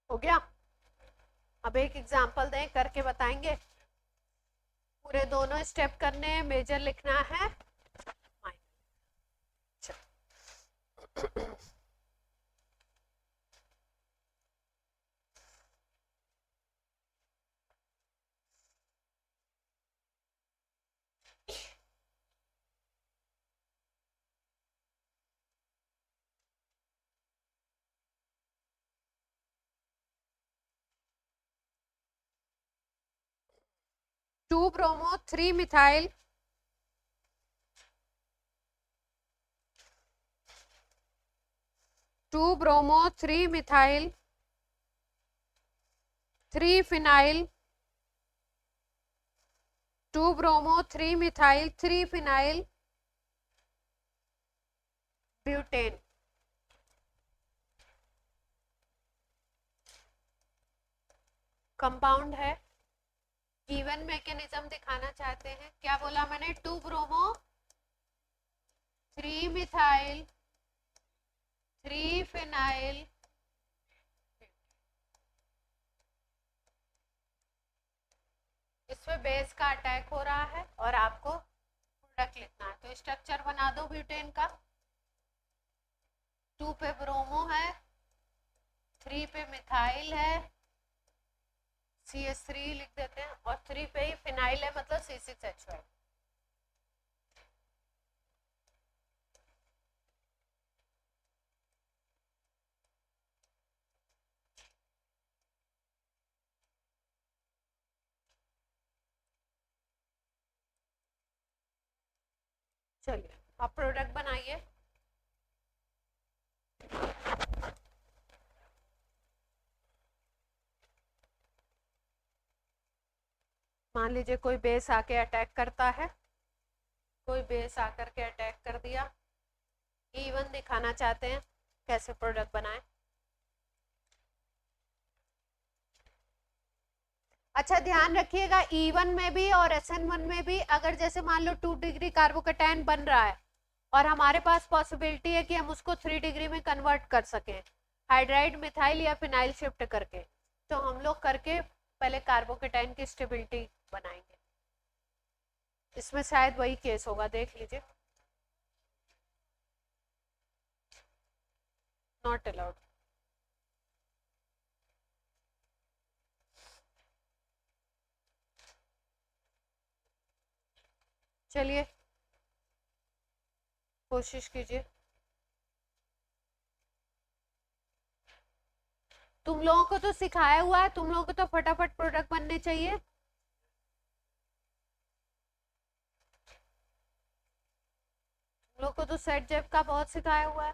हो गया, अब एक एग्जांपल दें करके बताएंगे, पूरे दोनों स्टेप करने हैं, मेजर लिखना है minor. 2 bromo 3 methyl 2 bromo 3 methyl 3 phenyl 2 bromo 3 methyl 3 phenyl butane. Compound है, गिवन मैकेनिज्म दिखाना चाहते हैं। क्या बोला मैंने? 2 ब्रोमो 3 मिथाइल 3 फिनाइल इसमें बेस का अटैक हो रहा है और आपको प्रोडक्ट लिखना है। तो स्ट्रक्चर बना दो ब्यूटेन का। 2 पे ब्रोमो है, 3 पे मिथाइल है, CH3 लिख देते हैं, और 3 पे ही फिनाइल है, मतलब C6H5। चलिए अब प्रोडक्ट बनाइए। मान लीजिए कोई बेस आके अटैक करता है, कोई बेस आकर के अटैक कर दिया। E1 दिखाना चाहते हैं, कैसे प्रोडक्ट बनाएं। अच्छा ध्यान रखिएगा, E1 में भी और SN1 में भी अगर जैसे मान लो 2 डिग्री कार्बोकेटायन बन रहा है और हमारे पास पॉसिबिलिटी है कि हम उसको 3 डिग्री में कन्वर्ट कर सकें हाइड्राइड मिथाइल या फिनाइल शिफ्ट करके, तो हम लोग करके पहले कार्बोकेटायन की स्टेबिलिटी बनाएंगे। इसमें शायद वही केस होगा, देख लीजिए। Not allowed. चलिए कोशिश कीजिए। तुम लोगों को तो सिखाया हुआ है, तुम लोगों को तो फटाफट प्रोडक्ट बनने चाहिए। तुम लोग को तो सेट जेप का बहुत सिखाया हुआ है,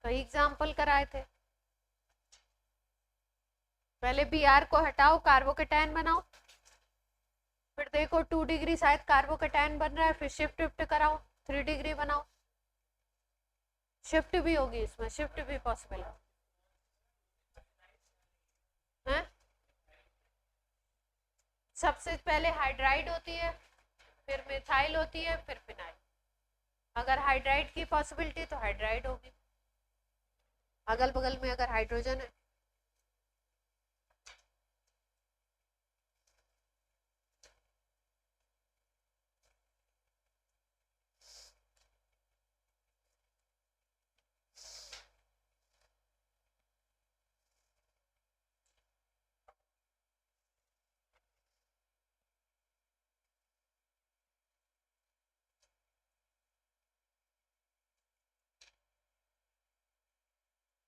कई एग्जाम्पल कराए थे। पहले Br को हटाओ, कार्बोकेटायन बनाओ, फिर देखो 2 डिग्री शायद कार्बोकेटायन बन रहा है, फिर शिफ्ट कराओ, 3 डिग्री बनाओ। शिफ्ट भी होगी इसमें, शिफ्ट भी पॉसिबल है। सबसे पहले हाइड्राइड होती है, फिर मिथाइल होती है, फिर फिनाइल। अगर हाइड्राइड की पॉसिबिलिटी तो हाइड्राइड होगी, अगल बगल में अगर हाइड्रोजन है।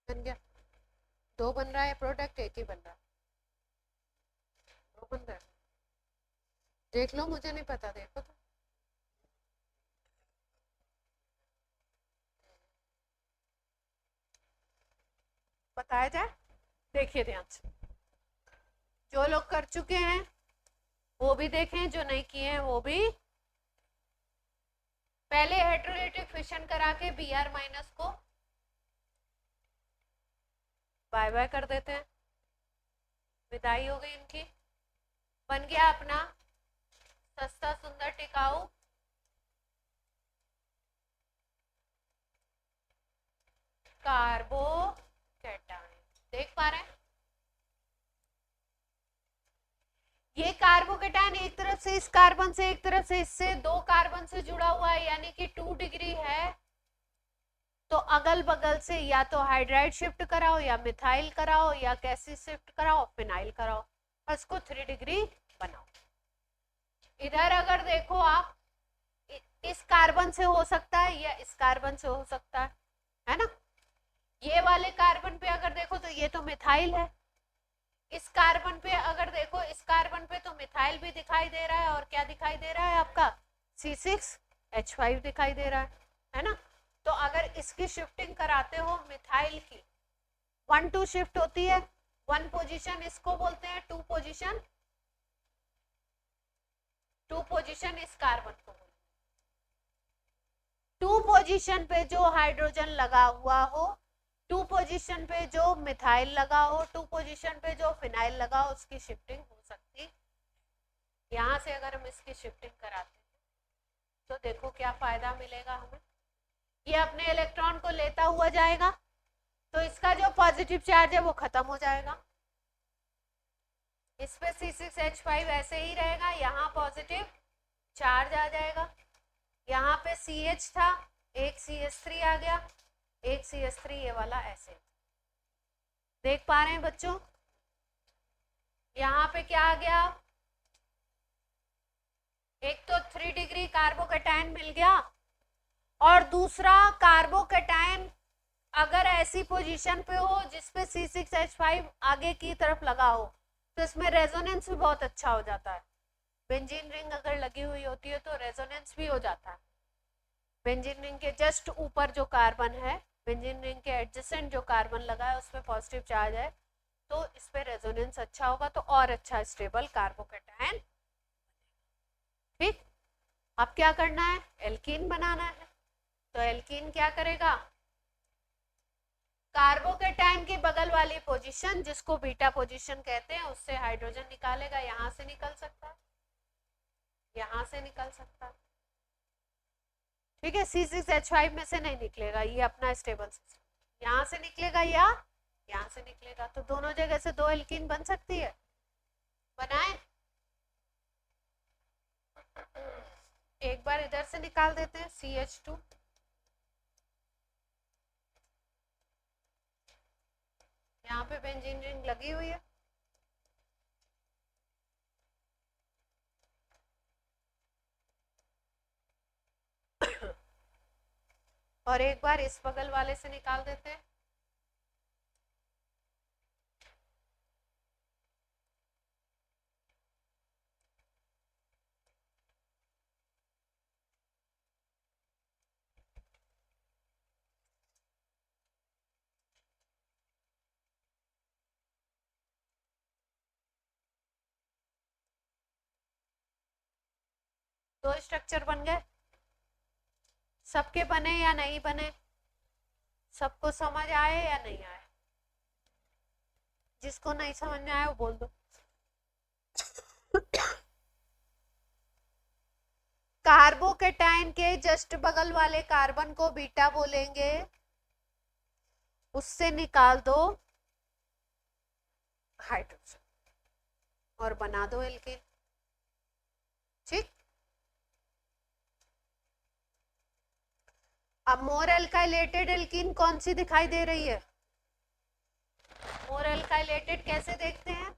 बन गया। 2 बन रहा है प्रोडक्ट, एक ही बन रहा है। 2 बन रहा है, देख लो, मुझे नहीं पता, देखो तो। बताया जाए, देखिए ध्यान से। जो लोग कर चुके हैं वो भी देखें, जो नहीं किए हैं वो भी। पहले हेटेरोलेटिक फिशन करा के Br माइनस को बाय बाय कर देते हैं, विदाई हो गई इनकी। बन गया अपना सस्ता सुंदर टिकाऊ कार्बोकेटायन। देख पा रहे हैं, ये कार्बोकेटायन एक तरफ से इस कार्बन से, एक तरफ से इससे, 2 कार्बन से जुड़ा हुआ है, यानी कि 2 डिग्री है। तो अगल बगल से या तो हाइड्राइड शिफ्ट कराओ, या मिथाइल कराओ, या कैसे शिफ्ट कराओ, फिनाइल कराओ, इसको 3 डिग्री बनाओ। इधर अगर देखो आप, इस कार्बन से हो सकता है या इस कार्बन से हो सकता है ना। ये वाले कार्बन पे अगर देखो तो ये तो मिथाइल है, इस कार्बन पे अगर देखो, इस कार्बन पे तो मिथाइल भी दिखाई दे रहा है और क्या दिखाई दे रहा है आपका C6H5 दिखाई दे रहा है ना। तो अगर इसकी शिफ्टिंग कराते हो मिथाइल की, 1-2 शिफ्ट होती है, 1 पोजीशन इसको बोलते हैं, 2 पोजीशन इस कार्बन को। 2 पोजीशन पे जो हाइड्रोजन लगा हुआ हो, 2 पोजीशन पे जो मिथाइल लगा हो, 2 पोजीशन पे जो फिनाइल लगा हो, उसकी शिफ्टिंग हो सकती। यहां से अगर हम इसकी शिफ्टिंग कराते हैं तो देखो क्या फायदा मिलेगा हमें। ये अपने इलेक्ट्रॉन को लेता हुआ जाएगा, तो इसका जो पॉजिटिव चार्ज है वो खत्म हो जाएगा। इस पे C6H5 ऐसे ही रहेगा, यहाँ पॉजिटिव चार्ज आ जाएगा। यहाँ पे CH था, एक CH3 आ गया, एक CH3 ये वाला ऐसे। देख पा रहे हैं बच्चों, यहाँ पे क्या आ गया, एक तो 3 डिग्री कार्बोकैटायन मिल गया, और दूसरा कार्बोकैटायन अगर ऐसी पोजीशन पे हो जिसपे C6H5 आगे की तरफ लगा हो तो इसमें रेजोनेंस भी बहुत अच्छा हो जाता है। बेंजीन रिंग अगर लगी हुई होती है तो रेजोनेंस भी हो जाता है। बेंजीन रिंग के जस्ट ऊपर जो कार्बन है, बेंजीन रिंग के एडजेसेंट जो कार्बन लगा है उसमें पॉजिटिव चार्ज है, तो इस पे रेजोनेंस अच्छा होगा, तो और अच्छा स्टेबल कार्बोकैटायन। ठीक, अब क्या करना है, एल्कीन बनाना है। तो एल्कीन क्या करेगा, कार्बोकैटायन की बगल वाली पोजीशन जिसको बीटा पोजीशन कहते हैं उससे हाइड्रोजन निकालेगा। यहां से निकल सकता है, यहां से निकल सकता है, ठीक है। C6H5 में से नहीं निकलेगा, ये अपना स्टेबल सिस्टम, यहां से निकलेगा या यहां से निकलेगा, तो दोनों जगह से 2 एल्कीन बन सकती है। बनाए, एक बार इधर से निकाल देते हैं CH2, यहाँ पे बेंजीन रिंग लगी हुई है, और एक बार इस बगल वाले से निकाल देते हैं। दो स्ट्रक्चर बन गए, सबके बने या नहीं बने, सबको समझ आए या नहीं आए, जिसको नहीं समझ में आया वो बोल दो। कार्बोकैटायन के जस्ट बगल वाले कार्बन को बीटा बोलेंगे, उससे निकाल दो हाइड्रोजन और बना दो एल्कीन। ठीक, अब मोर एल्काइलेटेड एल्कीन कौन सी दिखाई दे रही है, मोर एल्काइलेटेड कैसे देखते हैं,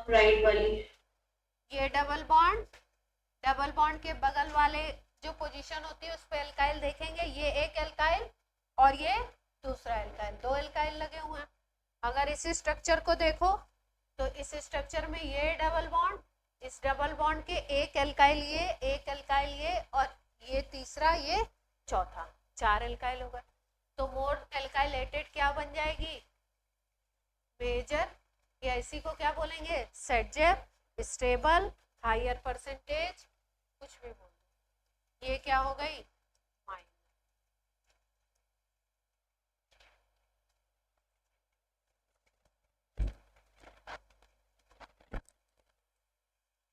राइट वाली, ये डबल बॉन्ड के बगल वाले जो पोजीशन होती है उस पे एल्काइल देखेंगे, ये एक एल्काइल और ये दूसरा एल्काइल, 2 एल्काइल लगे हुए हैं। अगर इस स्ट्रक्चर को देखो तो इस स्ट्रक्चर में ये डबल बॉन्ड, इस डबल बॉन्ड के एक एल्काइल ये, एक एल्काइल ये, और ये तीसरा, ये चौथा, 4 एल्काइल हो गए। तो मोर एल्काइलेटेड क्या बन जाएगी, मेजर, या इसी को क्या बोलेंगे, सेटजेप, स्टेबल, हायर परसेंटेज, कुछ भी बोल, ये क्या हो गई, माइनर।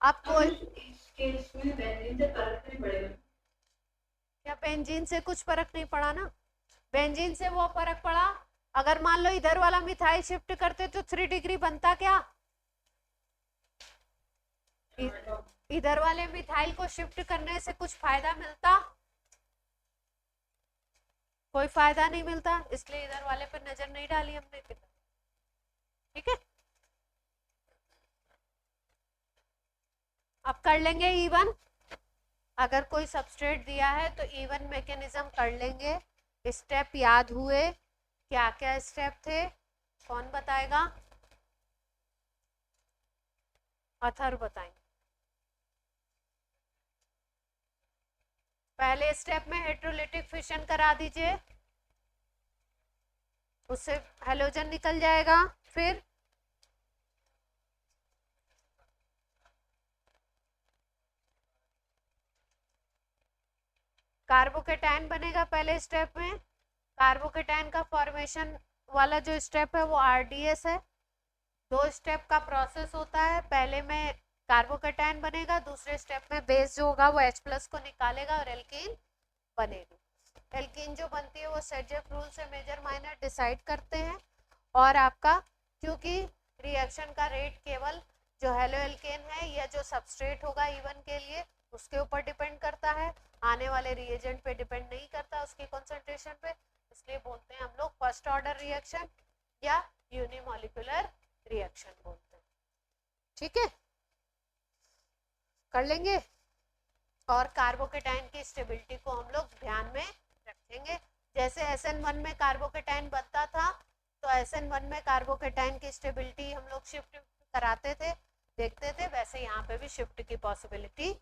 अब कोई इस केस में बेंजीन से फर्क नहीं पड़ेगा क्या, बेंजीन से कुछ फर्क नहीं पड़ा ना, बेंजीन से वो फर्क पड़ा अगर मान लो इधर वाला मिथाइल शिफ्ट करते तो 3 डिग्री बनता क्या, इधर वाले मिथाइल को शिफ्ट करने से कुछ फायदा मिलता, कोई फायदा नहीं मिलता, इसलिए इधर वाले पर नजर नहीं डाली हमने। ठीक है, अब कर लेंगे इवन, अगर कोई सबस्ट्रेट दिया है तो इवन मैकेनिज्म कर लेंगे। स्टेप याद हुए, क्या क्या स्टेप थे, कौन बताएगा? अथर बताएंगे। पहले स्टेप में हेटेरोलिटिक फिशन करा दीजिए, उससे हेलोजन निकल जाएगा। फिर कार्बोकेटायन बनेगा पहले स्टेप में। कार्बोकेटायन का फॉर्मेशन वाला जो स्टेप है वो आरडीएस है। 2 स्टेप का प्रोसेस होता है, पहले में कार्बोकेटायन बनेगा, दूसरे स्टेप में बेस जो होगा वो H+ को निकालेगा और एल्कीन बनेगी। एल्कीन जो बनती है वो सेडजेफ रूल से मेजर माइनर डिसाइड करते हैं। और आपका क्योंकि रिएक्शन का रेट केवल जो हेलो एल्केन है या जो सबस्ट्रेट होगा E1 के लिए उसके ऊपर डिपेंड करता है, आने वाले रिएजेंट पे डिपेंड नहीं करता, उसकी कंसंट्रेशन पे। इसलिए बोलते हैं हम लोग फर्स्ट ऑर्डर रिएक्शन या यूनिमॉलिक्यूलर रिएक्शन बोलते हैं। ठीक है, कर लेंगे। और कार्बोकेटायन की स्टेबिलिटी को हम लोग ध्यान में रखेंगे। जैसे SN1 में कार्बोकेटायन बनता था तो SN1 में कार्बोकेटायन की स्टेबिलिटी हम लोग शिफ्ट कराते थे, देखते थे, वैसे यहाँ पे भी शिफ्ट की पॉसिबिलिटी है।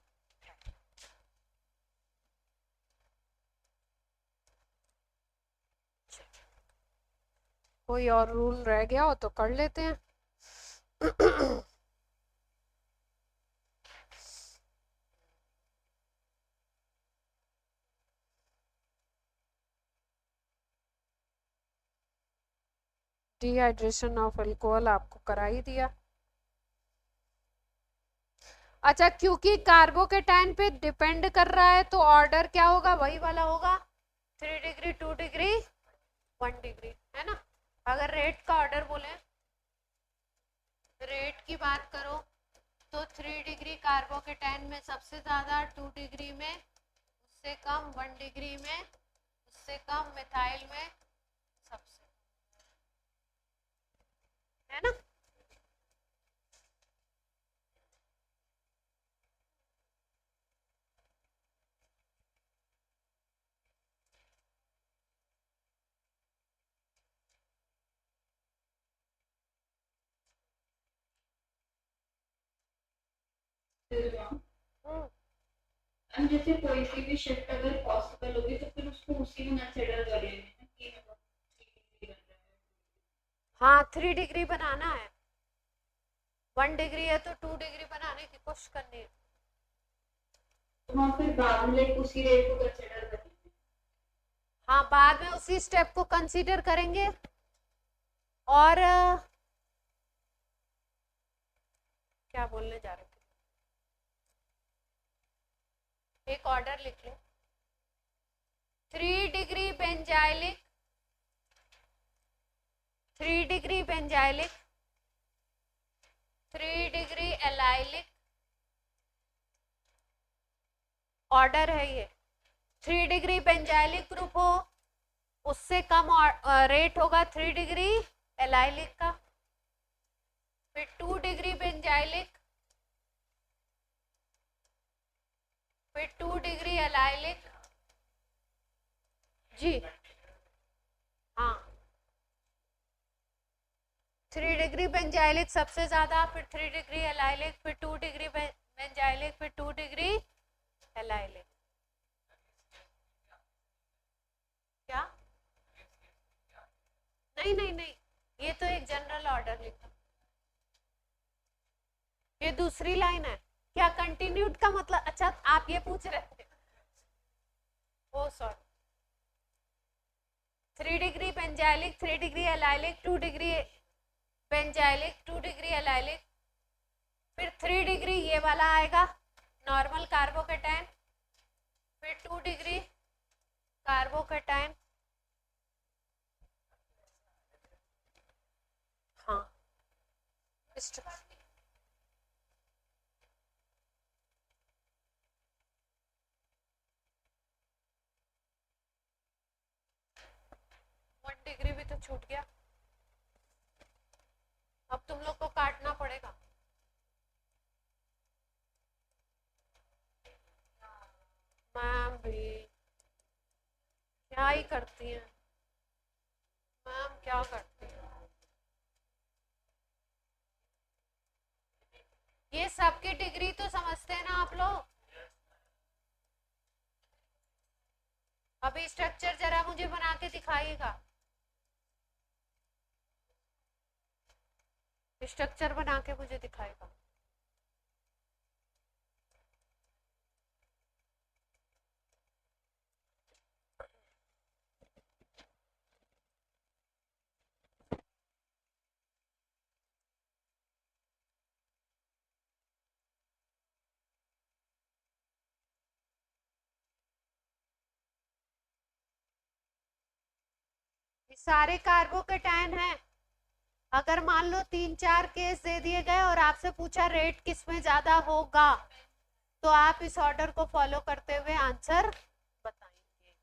कोई और रूल रह गया हो तो कर लेते हैं। डिहाइड्रेशन ऑफ अल्कोहल आपको करा ही दिया। अच्छा, क्योंकि कार्बोकेटायन पे डिपेंड कर रहा है तो ऑर्डर क्या होगा? वही वाला होगा, 3 डिग्री, 2 डिग्री, 1 डिग्री, है ना। अगर रेट का ऑर्डर बोले, रेट की बात करो तो 3 डिग्री कार्बोकेटायन में सबसे ज्यादा, 2 डिग्री में उससे कम, 1 डिग्री में उससे कम, मिथाइल में सबसे, है ना। जैसे कोई सी भी शिफ्ट अगर पॉसिबल होगी तो फिर उसको उसी में कंसिडर कर लेंगे कि मतलब 3 डिग्री बन रहा है। हाँ, 3 डिग्री बनाना है, 1 डिग्री है तो 2 डिग्री बनाने की कोशिश करनी है। तो हम फिर बाद में लाइक उसी रेट को कंसिडर करेंगे। हाँ, बाद में उसी स्टेप को कंसीडर करेंगे। और क्या बोलने जा रहे थे, एक ऑर्डर लिख लो। 3 degree benzylic, 3 degree benzylic, 3 degree allylic, order है ये। 3 डिग्री बेंजाइलिक ग्रुप हो उससे कम रेट होगा 3 डिग्री एलाइलिक का। फिर 2 डिग्री बेंजाइलिक, फिर 2 डिग्री एलाइलिक। जी हाँ, 3 डिग्री बेंजाइलिक सबसे ज्यादा, फिर 3 डिग्री एलाइलिक, फिर 2 डिग्री बेंजाइलिक, फिर 2 डिग्री एलाइलिक। क्या? नहीं नहीं नहीं, ये तो एक जनरल ऑर्डर लिखा, ये दूसरी लाइन है। क्या कंटिन्यूड का मतलब? अच्छा, आप ये पूछ रहे थे, oh sorry. 3 degree benzylic, 3 degree allylic, 2 degree benzylic, 2 degree allylic, फिर 3 डिग्री ये वाला आएगा नॉर्मल कार्बोकेटायन, फिर 2 डिग्री कार्बोकेटायन। हाँ, 1 डिग्री भी तो छूट गया, अब तुम लोग को काटना पड़ेगा। मैम भी क्या ही करती हैं, मैम क्या करती हैं। ये सबकी डिग्री तो समझते हैं ना आप लोग। अभी स्ट्रक्चर जरा मुझे बना के दिखाइएगा, स्ट्रक्चर बना के मुझे दिखाएगा। सारे कार्बोकेटायन हैं। अगर मान लो 3-4 केस दे दिए गए और आपसे पूछा रेट किस में ज्यादा होगा, तो आप इस ऑर्डर को फॉलो करते हुए आंसर बताएंगे।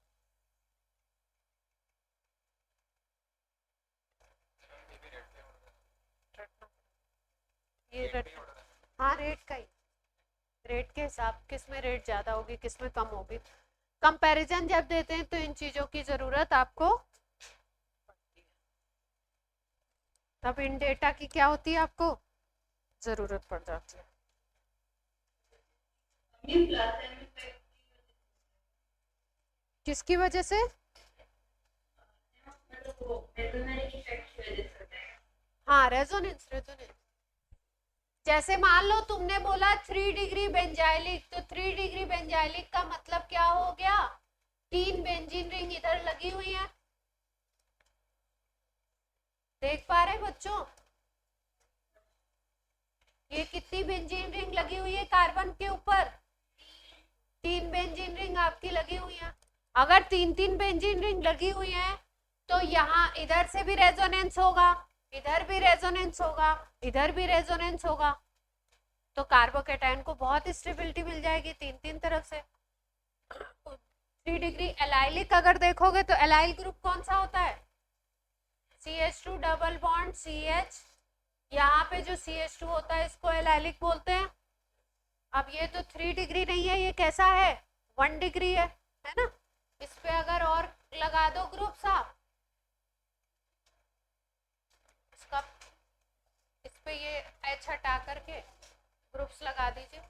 ये रेट, हाँ रेट का ही, रेट के हिसाब किस में रेट ज्यादा होगी किस में कम होगी। कंपैरिजन जब देते हैं तो इन चीजों की जरूरत आपको पड़ती है, तब इन डेटा की क्या होती है, आपको जरूरत पड़ जाती है। किसकी वजह से? हाँ रेजोनेंस, रेजोनेंस। जैसे मान लो तुमने बोला 3 डिग्री बेंजाइलिक, तो 3 डिग्री बेंजाइलिक का मतलब क्या हो गया, 3 बेंजीन रिंग इधर लगी हुई है, देख पा रहे बच्चों? ये कितनी बेंजीन रिंग लगी हुई है कार्बन के ऊपर? 3 बेंजीन रिंग आपकी लगी हुई है। अगर 3-3 बेंजीन रिंग लगी हुई है तो यहाँ इधर से भी रेजोनेंस होगा, इधर भी रेजोनेंस होगा, इधर भी रेजोनेंस होगा, तो कार्बोकेटायन को बहुत स्टेबिलिटी मिल जाएगी 3-3 तरफ से। 3 डिग्री एलाइलिक अगर देखोगे तो एलाइल ग्रुप कौन सा होता है, CH2 डबल बॉन्ड CH, यहाँ पे जो CH2 होता है इसको एलाइलिक बोलते हैं। अब ये तो 3 डिग्री नहीं है, ये कैसा है, 1 डिग्री है ना। इस पे अगर और लगा दो ग्रुप्स आप, इसका इस पे ये H हटा करके ग्रुप्स लगा दीजिए,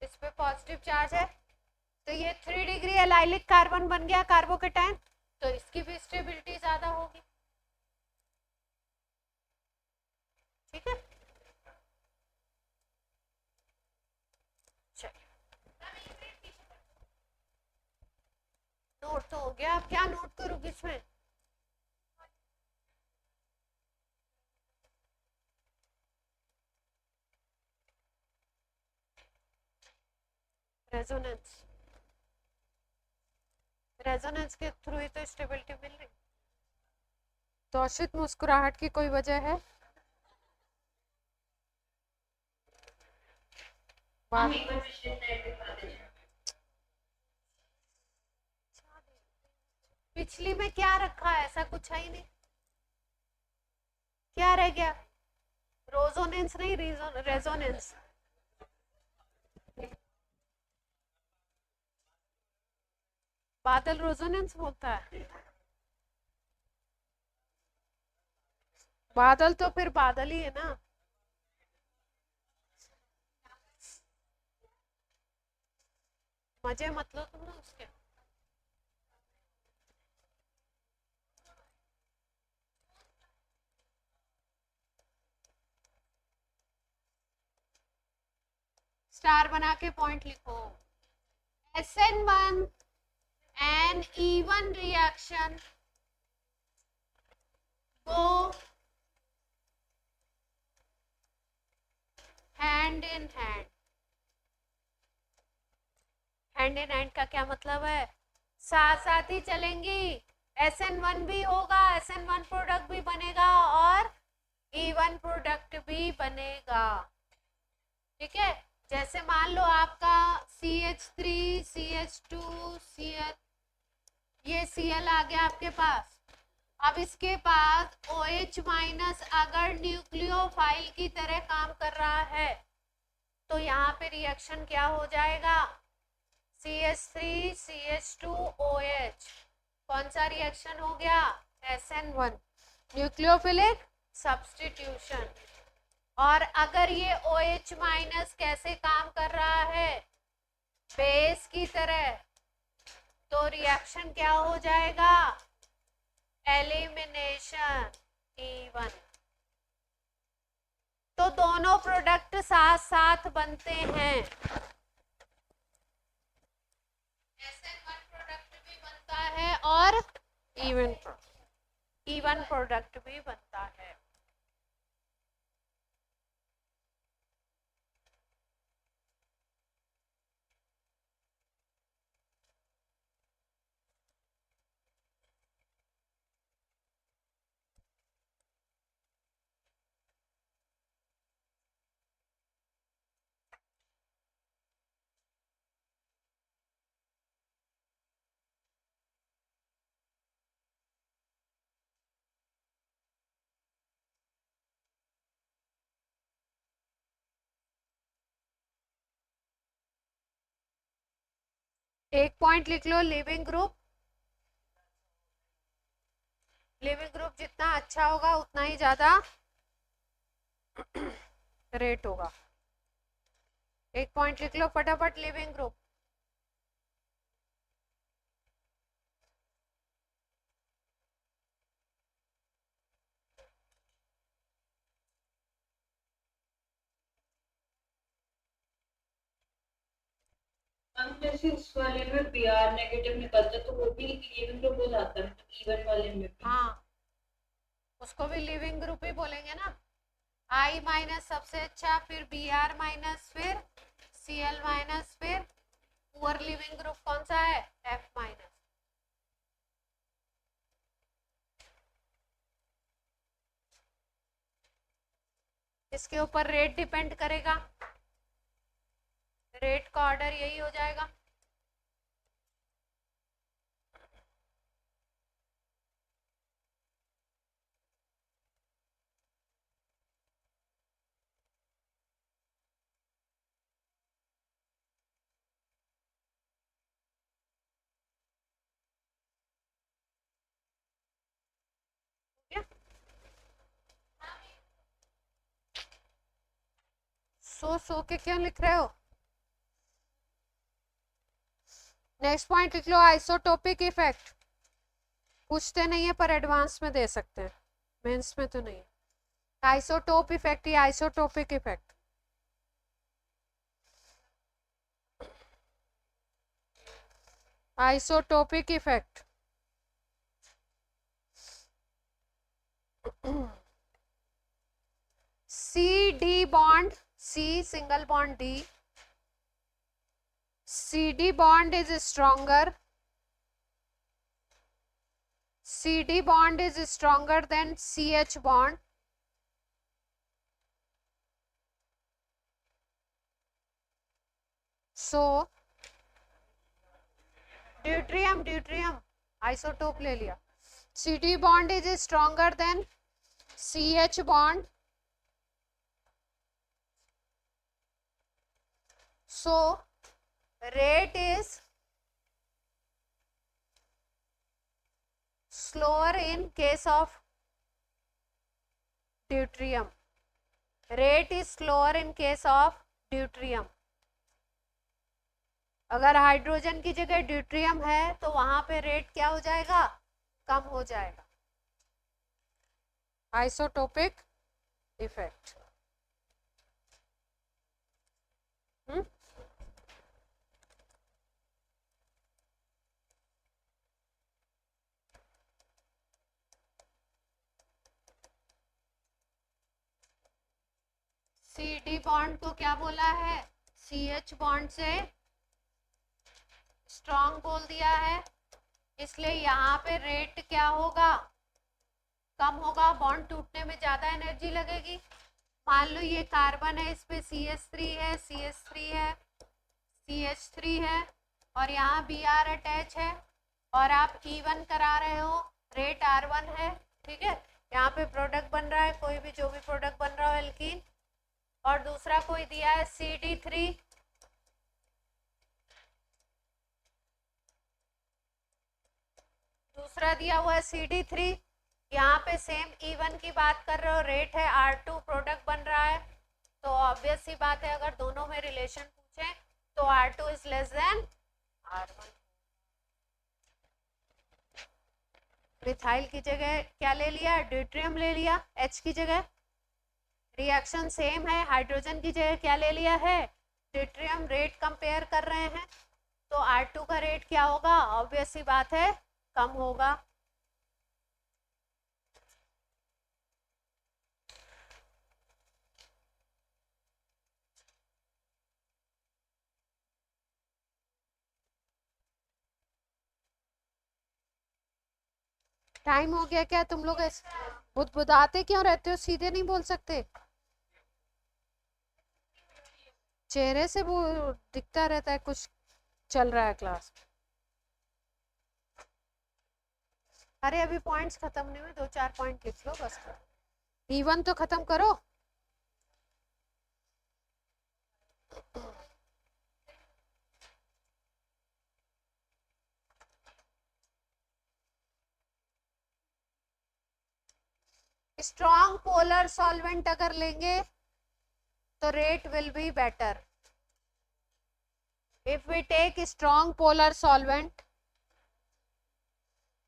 इस पे पॉजिटिव चार्ज है, तो ये 3 डिग्री एलाइलिक कार्बन बन गया कार्बोकेटायन, तो इसकी भी स्टेबिलिटी ज्यादा होगी, ठीक है। नोट तो हो गया, अब क्या नोट करोगे इसमें? रेजोनेंस, रेजोनेंस के थ्रू ही तो स्टेबिलिटी मिल रही। तोशित मुस्कुराहट की कोई वजह है? पिछली में क्या रखा है, ऐसा कुछ है ही नहीं, क्या रह गया, रोजोनेंस नहीं रेजोनेंस। बादल रेजोनेंस बोलता है, बादल तो फिर बादल ही है ना। मजे मत लो तुम ना उसके। स्टार बना के पॉइंट लिखो। SN1 and E1 reaction go hand in hand। Hand in hand का क्या मतलब है, साथ साथ ही चलेंगी। SN1 भी होगा, SN1 प्रोडक्ट भी बनेगा और E1 प्रोडक्ट भी बनेगा, ठीक है। जैसे मान लो आपका CH3 CH2 CH, ये Cl आ गया आपके पास। अब इसके पास OH माइनस अगर न्यूक्लियोफाइल की तरह काम कर रहा है तो यहाँ पे रिएक्शन क्या हो जाएगा, CH3 CH2 OH, कौन सा रिएक्शन हो गया, SN SN1 न्यूक्लियोफिलिक सब्स्टिट्यूशन। और अगर ये OH माइनस कैसे काम कर रहा है, बेस की तरह, तो रिएक्शन क्या हो जाएगा, एलिमिनेशन E1। तो दोनों प्रोडक्ट साथ साथ बनते हैं। SN1 प्रोडक्ट भी बनता है और E1 प्रोडक्ट भी बनता है। एक पॉइंट लिख लो, लिविंग ग्रुप। लिविंग ग्रुप जितना अच्छा होगा उतना ही ज्यादा रेट होगा। एक पॉइंट लिख लो फटाफट, लिविंग ग्रुप। हम जैसे उस वाले में Br नेगेटिव निकलता तो वो भी लिविंग ग्रुप हो जाता है, E1 वाले में भी। हाँ, उसको भी लिविंग ग्रुप ही बोलेंगे ना। I माइनस सबसे अच्छा, फिर Br माइनस, फिर Cl माइनस, फिर पुअर लिविंग ग्रुप कौन सा है, F माइनस। इसके ऊपर रेट डिपेंड करेगा, रेट का ऑर्डर यही हो जाएगा। सो के क्यों लिख रहे हो। नेक्स्ट पॉइंट लिख लो, आइसोटोपिक इफेक्ट। पूछते नहीं है पर एडवांस में दे सकते हैं, मेंस में तो नहीं। आइसोटोप इफेक्ट या isotopic effect. Isotopic effect CD bond, C single bond D, CD bond is stronger, CD bond is stronger than CH bond. So deuterium isotope ले लिया, CD bond is stronger than CH bond. So rate is slower in case of deuterium. Rate is slower in case of deuterium. अगर hydrogen की जगह deuterium है तो वहां पे rate क्या हो जाएगा, कम हो जाएगा। Isotopic effect. CD बॉन्ड को क्या बोला है, CH बॉन्ड से स्ट्रॉन्ग बोल दिया है, इसलिए यहाँ पे रेट क्या होगा, कम होगा, बॉन्ड टूटने में ज्यादा एनर्जी लगेगी। मान लो ये कार्बन है, इस पे CH3 है, CH3 है, CH3 है और यहाँ Br अटैच है और आप E1 करा रहे हो, रेट R1 है, ठीक है। यहाँ पे प्रोडक्ट बन रहा है, कोई भी जो भी प्रोडक्ट बन रहा हो एल्कीन, और दूसरा कोई दिया है CD3, दूसरा दिया हुआ है CD3, पे सेम E1 की बात कर रहे हो, रेट है R2, प्रोडक्ट बन रहा है, तो ऑब्वियस सी बात है अगर दोनों में रिलेशन पूछे तो R2 is less than R1। Methyl की जगह क्या ले लिया, ड्यूटेरियम ले लिया H की जगह। रिएक्शन सेम है, हाइड्रोजन की जगह क्या ले लिया है, ड्यूटेरियम। रेट कंपेयर कर रहे हैं तो R2 का रेट क्या होगा, ऑब्वियस सी बात है कम होगा। टाइम हो गया क्या, तुम लोग बुदबुदाते क्यों रहते हो, सीधे नहीं बोल सकते, चेहरे से वो दिखता रहता है कुछ चल रहा है क्लास। अरे अभी पॉइंट्स खत्म नहीं हुए, 2-4 पॉइंट लिख लो बस। E1 तो खत्म करो। स्ट्रॉन्ग पोलर सॉल्वेंट अगर लेंगे तो rate will be better. If we take strong polar solvent,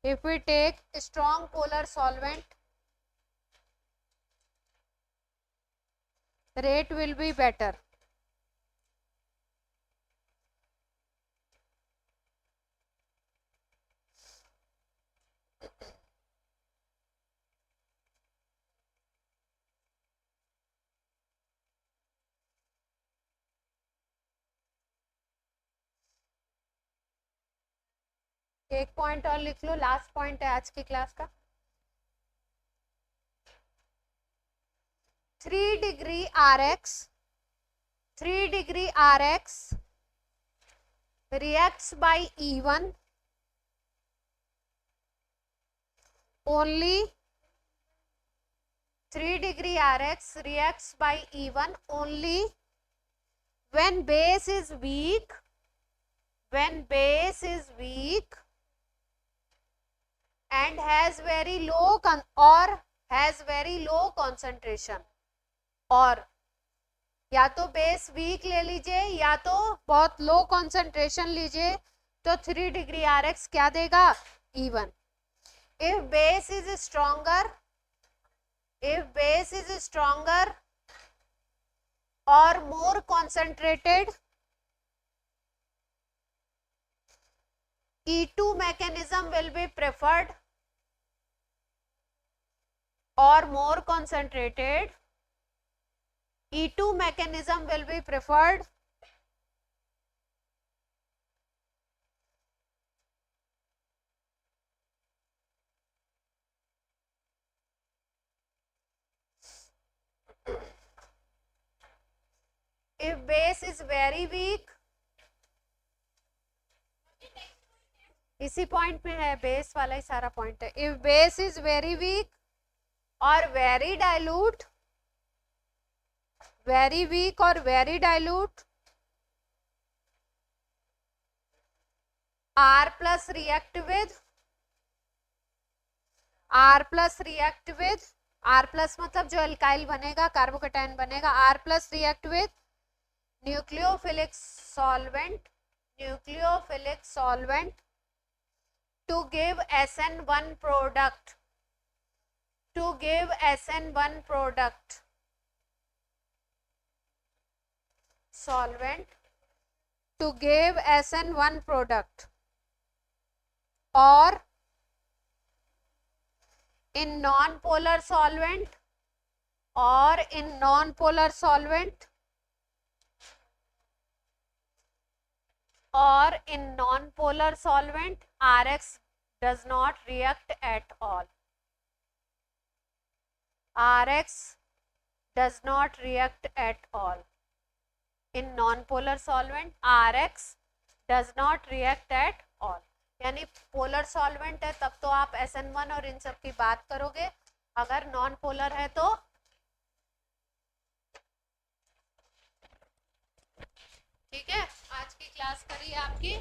if we take strong polar solvent, the rate will be better. एक पॉइंट और लिख लो, लास्ट पॉइंट है आज की क्लास का। 3 degree RX, 3 degree RX reacts by E1 only, 3 degree RX reacts by E1 only when base is weak, when base is weak and has very low concentration। और या तो base weak ले लीजिए या तो बहुत लो कॉन्सेंट्रेशन लीजिए, तो 3 डिग्री RX क्या देगा, E1। if base is stronger, if base is stronger or more concentrated, E2 mechanism will be preferred, or more concentrated, E2 mechanism will be preferred, if base is very weak, इसी point में है, base वाला ही सारा point है। If base is very weak और very dilute, very weak और very dilute, R plus react with, R plus react with, R plus मतलब जो अल्काइल बनेगा, कार्बोकेटायन बनेगा, R plus react with nucleophilic solvent, nucleophilic solvent to give SN1 product, to give SN1 product, solvent to give SN1 product, or in non-polar solvent, or in non-polar solvent, or in non-polar solvent, RX does not react at all. RX does not react at all. In non-polar solvent, RX does not react at all. यानी polar solvent है तब तो आप SN1 और इन सब की बात करोगे, अगर नॉन पोलर है तो ठीक है। आज की क्लास करी आपकी